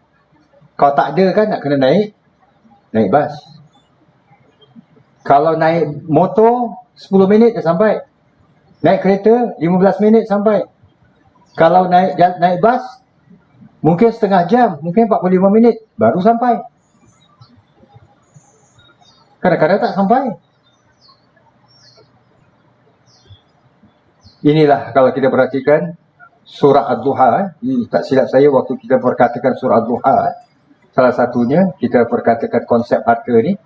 Kalau tak ada kan nak kena naik bas. Kalau naik motor 10 minit dah sampai. Naik kereta 15 minit sampai. Kalau naik bas mungkin setengah jam, mungkin 45 minit baru sampai. Kadang-kadang tak sampai. Inilah kalau kita perhatikan surah Ad-Duha. Tak silap saya waktu kita perkatakan surah Ad-Duha, salah satunya kita perkatakan konsep harta ni.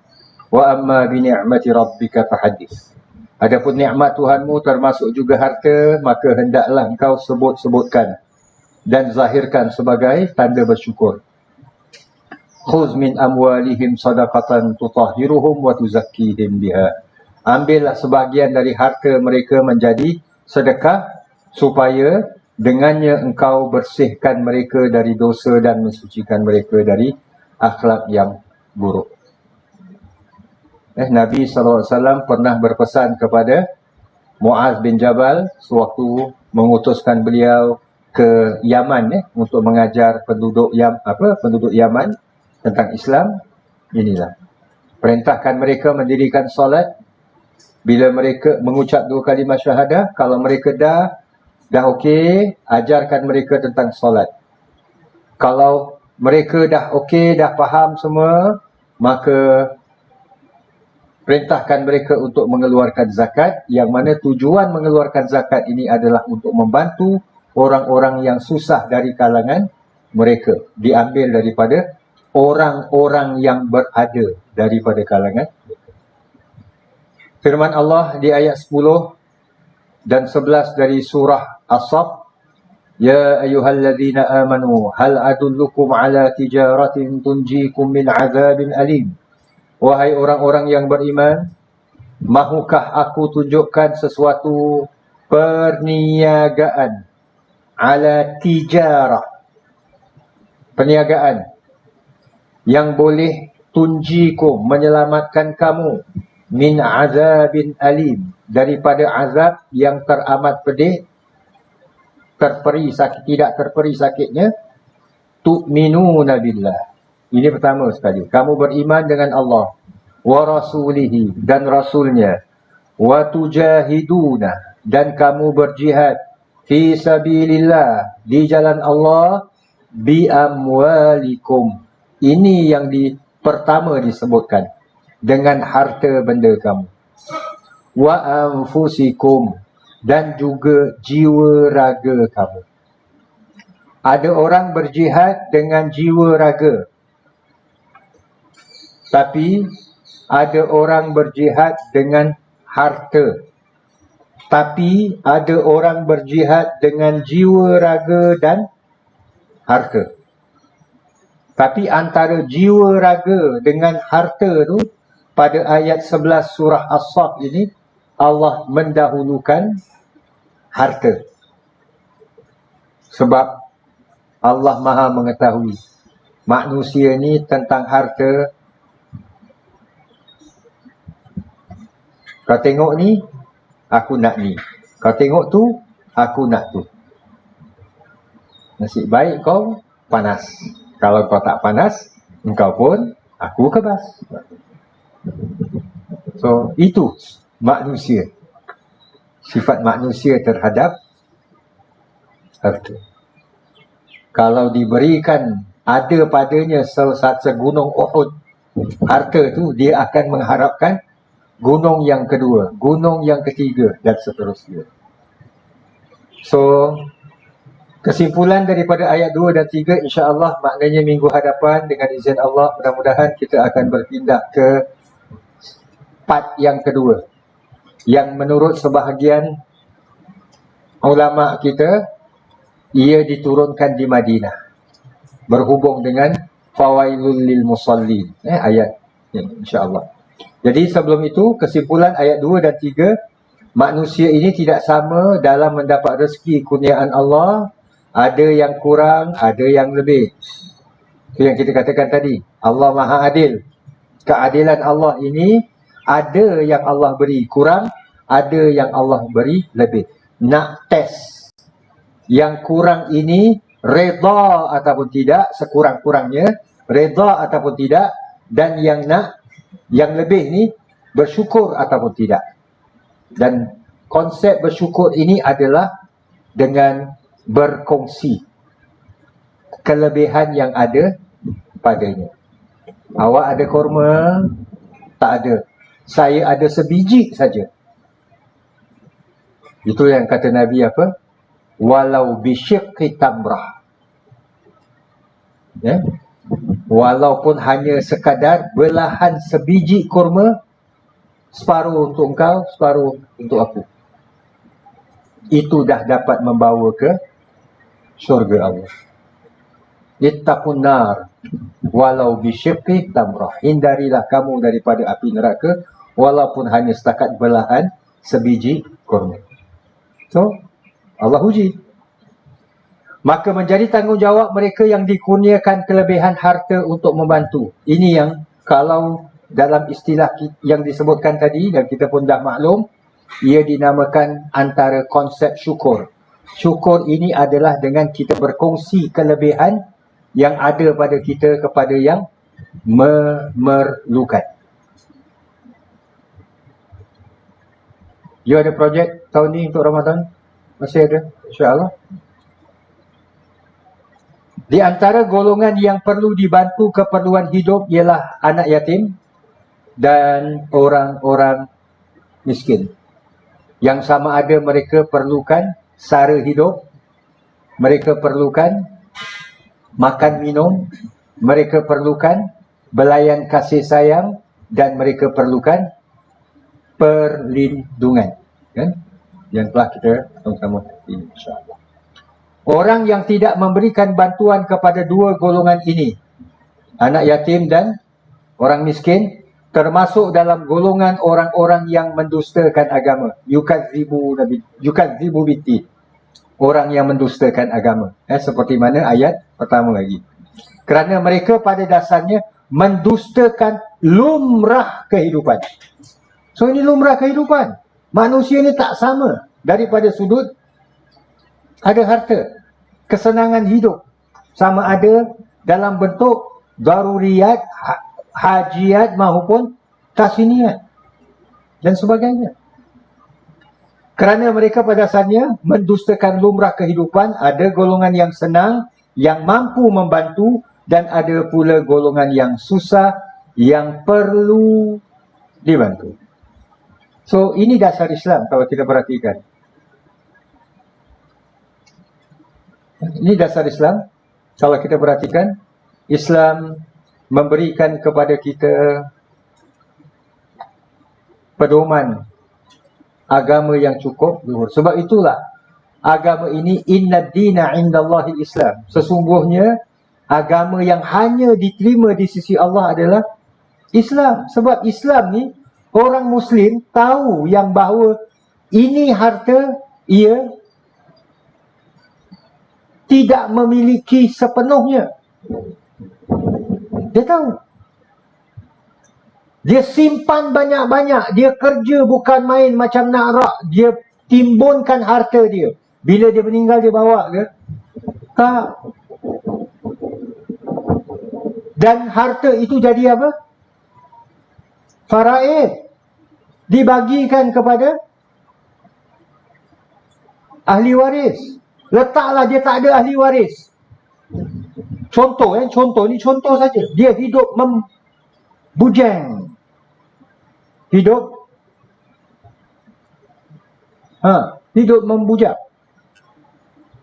Wa amma bi ni'mati rabbika fahaddits. Adapun nikmat Tuhanmu termasuk juga harta, maka hendaklah engkau sebut-sebutkan dan zahirkan sebagai tanda bersyukur. Khuz min amwalihim sadaqatan tutahhiruhum wa tuzakkihim biha. Ambillah sebahagian dari harta mereka menjadi sedekah supaya dengannya engkau bersihkan mereka dari dosa dan mensucikan mereka dari akhlak yang buruk. Nabi SAW pernah berpesan kepada Muaz bin Jabal sewaktu mengutuskan beliau ke Yaman untuk mengajar penduduk Yaman tentang Islam. Inilah, perintahkan mereka mendirikan solat. Bila mereka mengucap 2 kalimah syahadah, kalau mereka dah okey, ajarkan mereka tentang solat. Kalau mereka dah okey, dah faham semua, maka perintahkan mereka untuk mengeluarkan zakat, yang mana tujuan mengeluarkan zakat ini adalah untuk membantu orang-orang yang susah dari kalangan mereka. Diambil daripada orang-orang yang berada daripada kalangan. Firman Allah di ayat 10 dan 11 dari surah As-Saff, Ya ayyuhalladzina amanu hal adullukum ala tijaratin tunjikum min azabin alim. Wahai orang-orang yang beriman, mahukah aku tunjukkan sesuatu perniagaan, ala tijarah, perniagaan yang boleh tunjikum, menyelamatkan kamu, min azabin alim, daripada azab yang teramat pedih, tidak terperi sakitnya. Tu'minuna billah. Ini pertama sekali, kamu beriman dengan Allah, wa rasulihi, dan rasulnya, wa tujahiduna, dan kamu berjihad, fi sabilillah, di jalan Allah, bi amwalikum. Ini yang pertama disebutkan, dengan harta benda kamu. Wa anfusikum, dan juga jiwa raga kamu. Ada orang berjihad dengan jiwa raga, tapi ada orang berjihad dengan harta. Tapi ada orang berjihad dengan jiwa raga dan harta. Tapi antara jiwa raga dengan harta tu, pada ayat 11 surah As-Saff ini, Allah mendahulukan harta. Sebab Allah Maha mengetahui manusia ni tentang harta. Kau tengok ni, aku nak ni. Kau tengok tu, aku nak tu. Nasib baik kau panas. Kalau kau tak panas, engkau pun aku kebas. So, itu manusia. Sifat manusia terhadap harta. Kalau diberikan ada padanya segunung Uhud, harta tu, dia akan mengharapkan gunung yang kedua, gunung yang ketiga, dan seterusnya. So, Kesimpulan daripada ayat 2 dan 3, insya-Allah maknanya minggu hadapan dengan izin Allah mudah-mudahan kita akan berpindah ke part yang kedua, yang menurut sebahagian ulama kita ia diturunkan di Madinah berhubung dengan fawailul lil musallin, ayat insya-Allah. Jadi sebelum itu, kesimpulan ayat 2 dan 3, manusia ini tidak sama dalam mendapat rezeki kurniaan Allah. Ada yang kurang, ada yang lebih. Itu yang kita katakan tadi, Allah Maha Adil. Keadilan Allah ini, ada yang Allah beri kurang, ada yang Allah beri lebih. Nak test yang kurang ini reda ataupun tidak, sekurang-kurangnya reda ataupun tidak, dan yang lebih ni bersyukur ataupun tidak. Dan konsep bersyukur ini adalah dengan berkongsi kelebihan yang ada padanya. Awak ada kurma? Tak ada. Saya ada sebiji saja. Itu yang kata Nabi apa? Walau bisyiqqi tamrah. Ya? Walaupun hanya sekadar belahan sebiji kurma, separuh untuk engkau, separuh untuk aku. Itu dah dapat membawa ke syurga Allah. Ittaqun nar walau bisyiqqi tamrah. Hindarilah kamu daripada api neraka walaupun hanya setakat belahan sebiji kurma. So, Allah uji. Maka menjadi tanggungjawab mereka yang dikurniakan kelebihan harta untuk membantu. Ini yang kalau dalam istilah yang disebutkan tadi dan kita pun dah maklum, ia dinamakan antara konsep syukur. Syukur ini adalah dengan kita berkongsi kelebihan yang ada pada kita kepada yang memerlukan. You ada projek tahun ni untuk Ramadan? Masih ada? InsyaAllah. Di antara golongan yang perlu dibantu keperluan hidup ialah anak yatim dan orang-orang miskin. Yang sama ada mereka perlukan sara hidup, mereka perlukan makan minum, mereka perlukan belayan kasih sayang, dan mereka perlukan perlindungan. Kan? Yang telah kita sama-sama insya-Allah. Orang yang tidak memberikan bantuan kepada dua golongan ini, anak yatim dan orang miskin, termasuk dalam golongan orang-orang yang mendustakan agama. Yukadzibu biddin. Orang yang mendustakan agama. Seperti mana ayat pertama lagi. Kerana mereka pada dasarnya mendustakan lumrah kehidupan. So ini lumrah kehidupan. Manusia ni tak sama daripada sudut ada harta, kesenangan hidup. Sama ada dalam bentuk daruriyat, hajiat maupun tasniat dan sebagainya. Kerana mereka pada dasarnya mendustakan lumrah kehidupan, ada golongan yang senang, yang mampu membantu, dan ada pula golongan yang susah, yang perlu dibantu. So, ini dasar Islam kalau kita perhatikan. Ini dasar Islam. Kalau kita perhatikan, Islam memberikan kepada kita pedoman agama yang cukup luhur. Sebab itulah agama ini inna dina indallahi Islam. Sesungguhnya agama yang hanya diterima di sisi Allah adalah Islam. Sebab Islam ni orang Muslim tahu yang bahawa ini harta ia tidak memiliki sepenuhnya. Dia tahu. Dia simpan banyak-banyak. Dia kerja bukan main macam nak. Dia timbunkan harta dia. Bila dia meninggal dia bawa ke? Tak. Dan harta itu jadi apa? Faraid. Dibagikan kepada ahli waris. Letaklah dia tak ada ahli waris. Contoh ni contoh saja. Dia hidup membujang. Hidup membujak.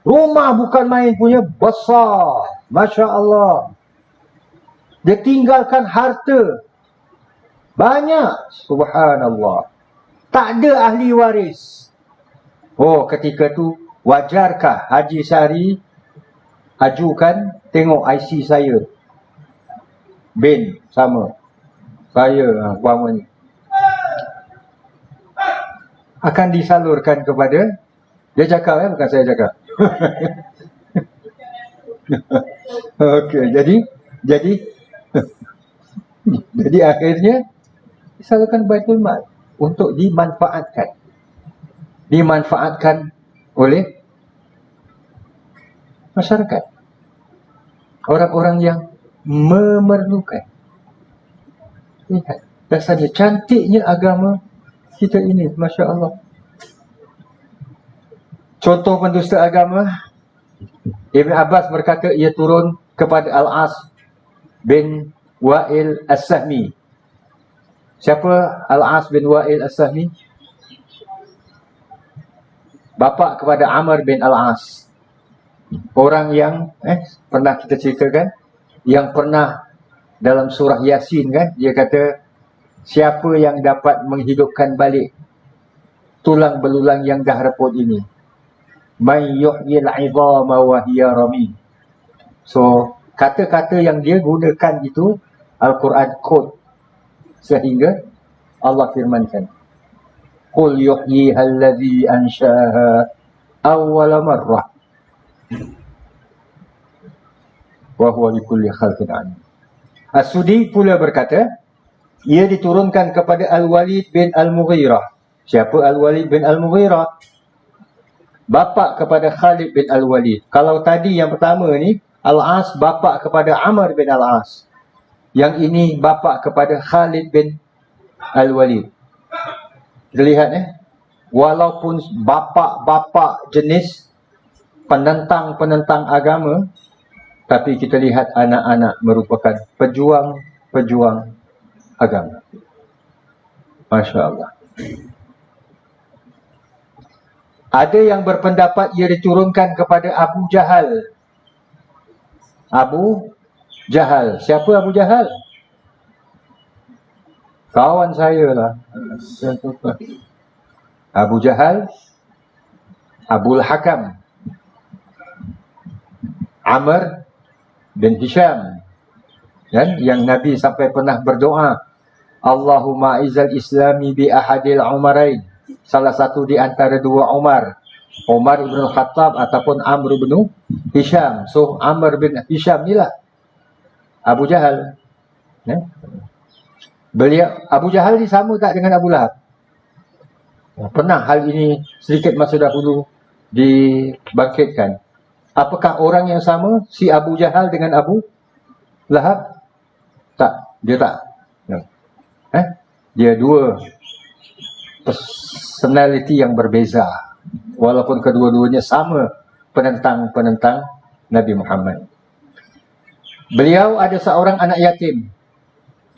Rumah bukan main punya, besar. Masya Allah. Dia tinggalkan harta banyak. Subhanallah. Tak ada ahli waris. Oh, ketika tu wajarkah Haji Syari ajukan, tengok IC saya, bin sama saya, umpama ni, akan disalurkan kepada dia cakap, bukan saya cakap. Okey, jadi jadi akhirnya disalurkan Baitul Mal untuk dimanfaatkan oleh masyarakat, orang-orang yang memerlukan. Lihat, rasanya cantiknya agama kita ini, Masya Allah. Contoh pendusta agama, Ibn Abbas berkata ia turun kepada Al-As bin Wa'il As-Sahmi. Siapa Al-As bin Wa'il As-Sahmi? Bapa kepada Amr bin Al-As. Orang yang pernah kita ceritakan, yang pernah dalam surah Yasin kan, dia kata, siapa yang dapat menghidupkan balik tulang belulang yang dah reput ini? Man yuhyil 'idhama wa hiya ramim. So, kata-kata yang dia gunakan itu Al-Quran quote, sehingga Allah firmankan, qul yuhyiha alladhi ansha'aha awwala marrah wa huwa likulli khalqin 'alim. As-Sudi pula berkata, ia diturunkan kepada Al-Walid bin Al-Mughirah. Siapa Al-Walid bin Al-Mughirah? Bapa kepada Khalid bin Al-Walid. Kalau tadi yang pertama ni, Al-As bapa kepada Amr bin Al-As. Yang ini bapa kepada Khalid bin Al-Walid. Kita lihat walaupun bapa-bapa jenis penentang-penentang agama, tapi kita lihat anak-anak merupakan pejuang-pejuang agama. Masya Allah. Ada yang berpendapat ia diturunkan kepada Abu Jahal. Abu Jahal. Siapa Abu Jahal? Kawan saya lah. Abu Jahal, Abul Hakam, Amr bin Hisham, kan? Yang Nabi sampai pernah berdoa, Allahumma izal islami bi ahadil umarain. Salah satu di antara dua Umar, Umar ibn Khattab ataupun Amr bin Hisham. So Amr bin Hisham inilah Abu Jahal. Beliau, Abu Jahal ni sama tak dengan Abu Lahab? Pernah hal ini sedikit masa dahulu dibangkitkan. Apakah orang yang sama si Abu Jahal dengan Abu Lahab? Tak, dia tak. Dia dua personality yang berbeza, walaupun kedua-duanya sama penentang-penentang Nabi Muhammad. Beliau ada seorang anak yatim.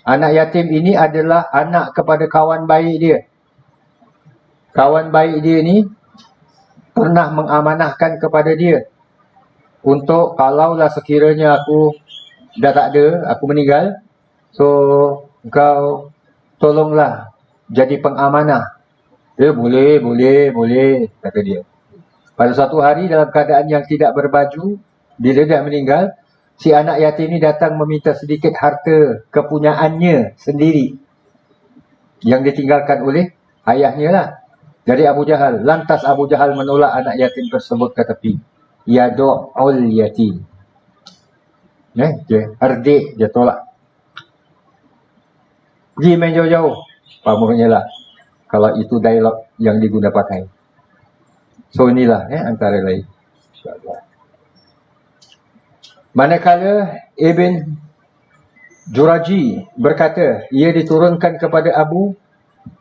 Anak yatim ini adalah anak kepada kawan baik dia. Kawan baik dia ni pernah mengamanahkan kepada dia untuk kalaulah sekiranya aku dah tak ada, aku meninggal, so engkau tolonglah jadi pengamanah. Dia boleh, kata dia. Pada suatu hari dalam keadaan yang tidak berbaju, dia dah meninggal, si anak yatim ini datang meminta sedikit harta kepunyaannya sendiri yang ditinggalkan oleh ayahnya lah, dari Abu Jahal. Lantas Abu Jahal menolak anak yatim tersebut ke tepi. Yadu'ul yatim. Dia herdik, dia tolak. Pergi main jauh-jauh. Pamuhnya lah. Kalau itu dialog yang diguna pakai. So inilah antara lain. InsyaAllah. Manakala Ibn Juraji berkata, ia diturunkan kepada Abu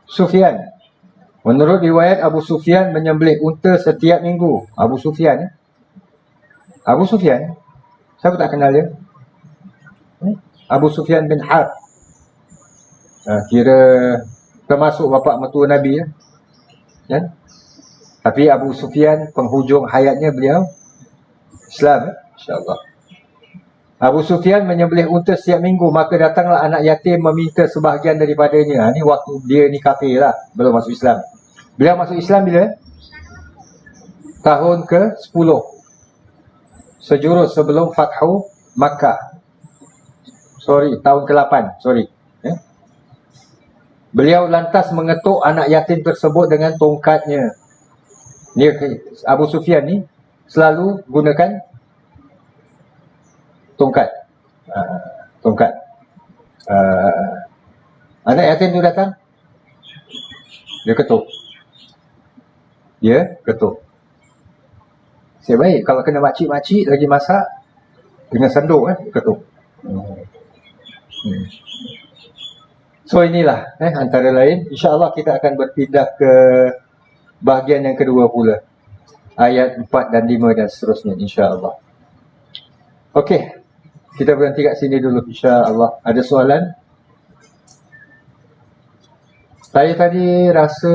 Sufyan. Menurut riwayat, Abu Sufyan menyembelih unta setiap minggu. Abu Sufyan. Abu Sufyan? Siapa tak kenal dia? Abu Sufyan bin Harb. Kira termasuk bapa mertua Nabi. Tapi Abu Sufyan, penghujung hayatnya beliau Islam, insya-Allah. Abu Sufyan menyembelih unta setiap minggu, maka datanglah anak yatim meminta sebahagian daripadanya. Ini waktu dia ni kafir lah, belum masuk Islam. Beliau masuk Islam bila? Tahun ke-10. Sejurus sebelum Fathu Makkah. Tahun ke-8, Beliau lantas mengetuk anak yatim tersebut dengan tongkatnya. Abu Sufyan ni selalu gunakan tongkat. Anak yatim tu datang, dia ketuk. Saya baik kalau kena makcik-makcik lagi masak dengan senduk, ketuk. So inilah antara lain. InsyaAllah kita akan berpindah ke bahagian yang kedua pula, ayat 4 dan 5 dan seterusnya, insyaAllah. Okey, kita berhenti kat sini dulu, insyaAllah. Ada soalan? Saya tadi rasa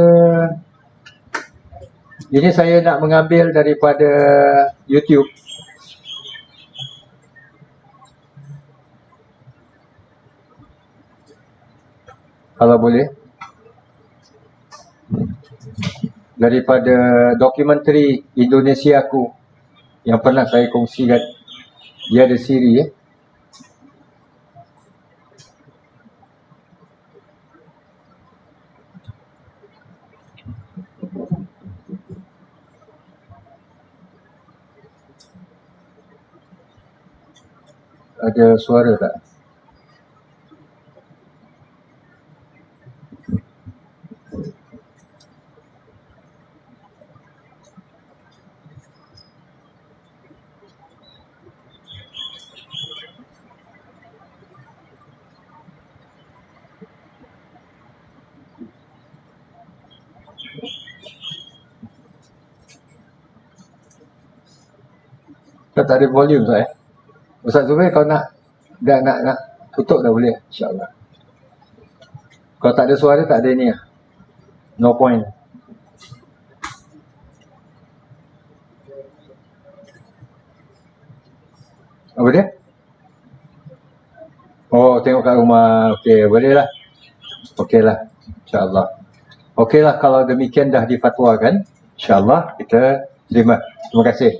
ini saya nak mengambil daripada YouTube. Kalau boleh, daripada dokumentari Indonesiaku yang pernah saya kongsikan. Dia ada siri, Ada suara tak? Tak ada volume saya. Ustaz Zubair, kau nak tutup dah boleh, insyaAllah. Kalau tak ada suara, tak ada ni lah. No point. Apa dia? Oh, tengok kat rumah. Okey, boleh lah. Okey lah, insyaAllah. Okey lah, kalau demikian dah difatwakan, insyaAllah kita terima. Terima kasih.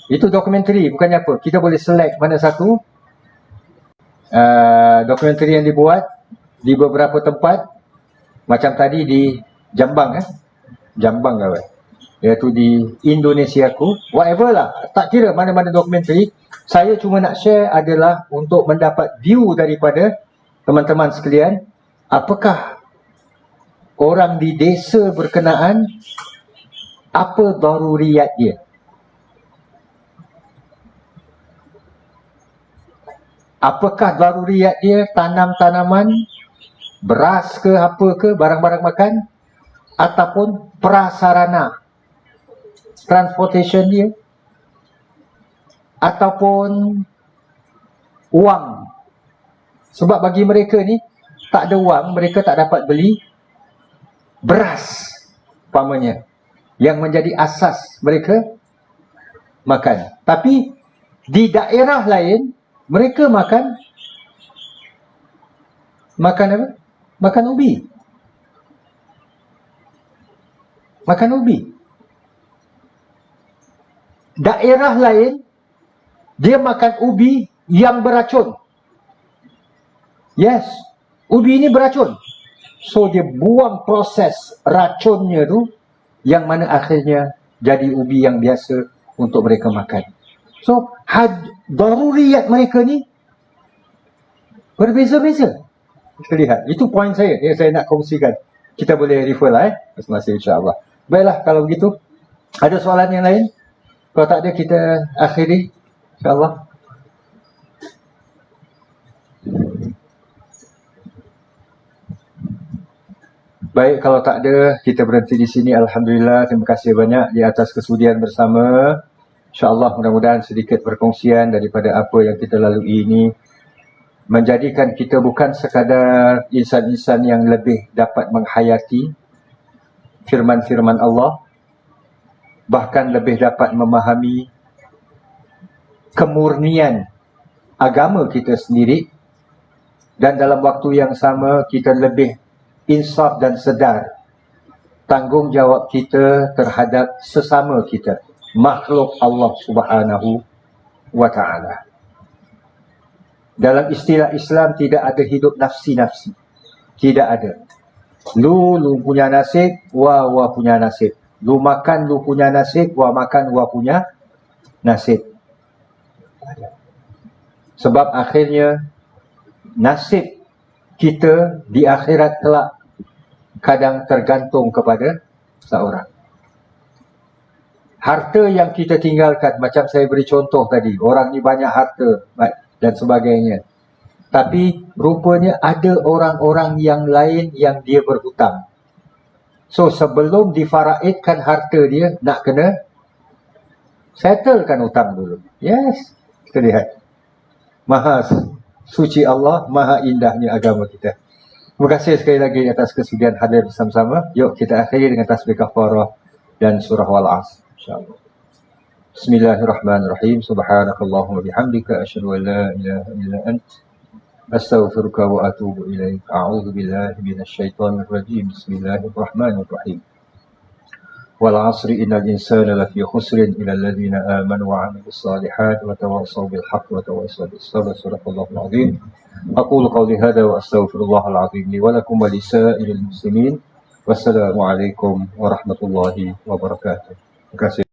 Itu dokumentari, bukannya apa. Kita boleh select mana satu dokumentari yang dibuat di beberapa tempat. Macam tadi di Jambang, Jambang apa? Iaitu di Indonesiaku. Whatever lah, tak kira mana-mana dokumentari. Saya cuma nak share adalah untuk mendapat view daripada teman-teman sekalian. Apakah orang di desa berkenaan, apa daruriyat dia? Apakah daruriyat dia tanam tanaman, beras ke apa ke, barang-barang makan, ataupun prasarana transportation dia, ataupun wang. Sebab bagi mereka ni tak ada wang, mereka tak dapat beli beras umpamanya, yang menjadi asas mereka makan. Tapi di daerah lain mereka makan apa? Makan ubi. Makan ubi. Daerah lain dia makan ubi yang beracun. Yes, ubi ini beracun. So dia buang proses racunnya tu, yang mana akhirnya jadi ubi yang biasa untuk mereka makan. So daruriyat mereka ni berbeza-beza. Kita lihat, itu poin saya yang saya nak kongsikan. Kita boleh refer lah masing-masing, insyaAllah. Baiklah, kalau begitu ada soalan yang lain? Kalau tak ada, kita akhiri, insyaAllah. Baik, kalau tak ada, kita berhenti di sini. Alhamdulillah, terima kasih banyak di atas kesudian bersama. InsyaAllah mudah-mudahan sedikit perkongsian daripada apa yang kita lalui ini menjadikan kita bukan sekadar insan-insan yang lebih dapat menghayati firman-firman Allah, bahkan lebih dapat memahami kemurnian agama kita sendiri, dan dalam waktu yang sama kita lebih insaf dan sedar tanggungjawab kita terhadap sesama kita, makhluk Allah Subhanahu wa Ta'ala. Dalam istilah Islam tidak ada hidup nafsi-nafsi. Tidak ada. Lu punya nasib, wa punya nasib. Lu makan, lu punya nasib, wa makan, wa punya nasib. Sebab akhirnya nasib kita di akhirat kelak kadang tergantung kepada seorang. Harta yang kita tinggalkan, macam saya beri contoh tadi, orang ni banyak harta dan sebagainya. Tapi rupanya ada orang-orang yang lain yang dia berhutang. So sebelum difaraidkan harta dia, nak kena settlekan hutang dulu. Yes, kita lihat. Maha suci Allah, maha indahnya agama kita. Terima kasih sekali lagi atas kesudian hadir bersama-sama. Yuk kita akhiri dengan tasbih kafarah dan surah Wal-Asr, insyaAllah. Bismillahirrahmanirrahim. Subhanakallahumma bihamdika asyhadu an la ilaha illa anta astaghfiruka wa atubu ilaik. A'udzu billahi minasy syaithanir rajim. Bismillahirrahmanirrahim. Wal 'asri innal insana lafi khusrin illa alladziina aamanu wa 'amilus shalihaati wa tawassaw bil haqqi wa tawassaw bis sabr. Shadaqallahul 'azim. Aqulu qawli hadza wa astaghfirullahal 'azim li wa lakum wa lisa'iril muslimin. Wassalamu alaikum warahmatullahi wabarakatuh. Terima kasih.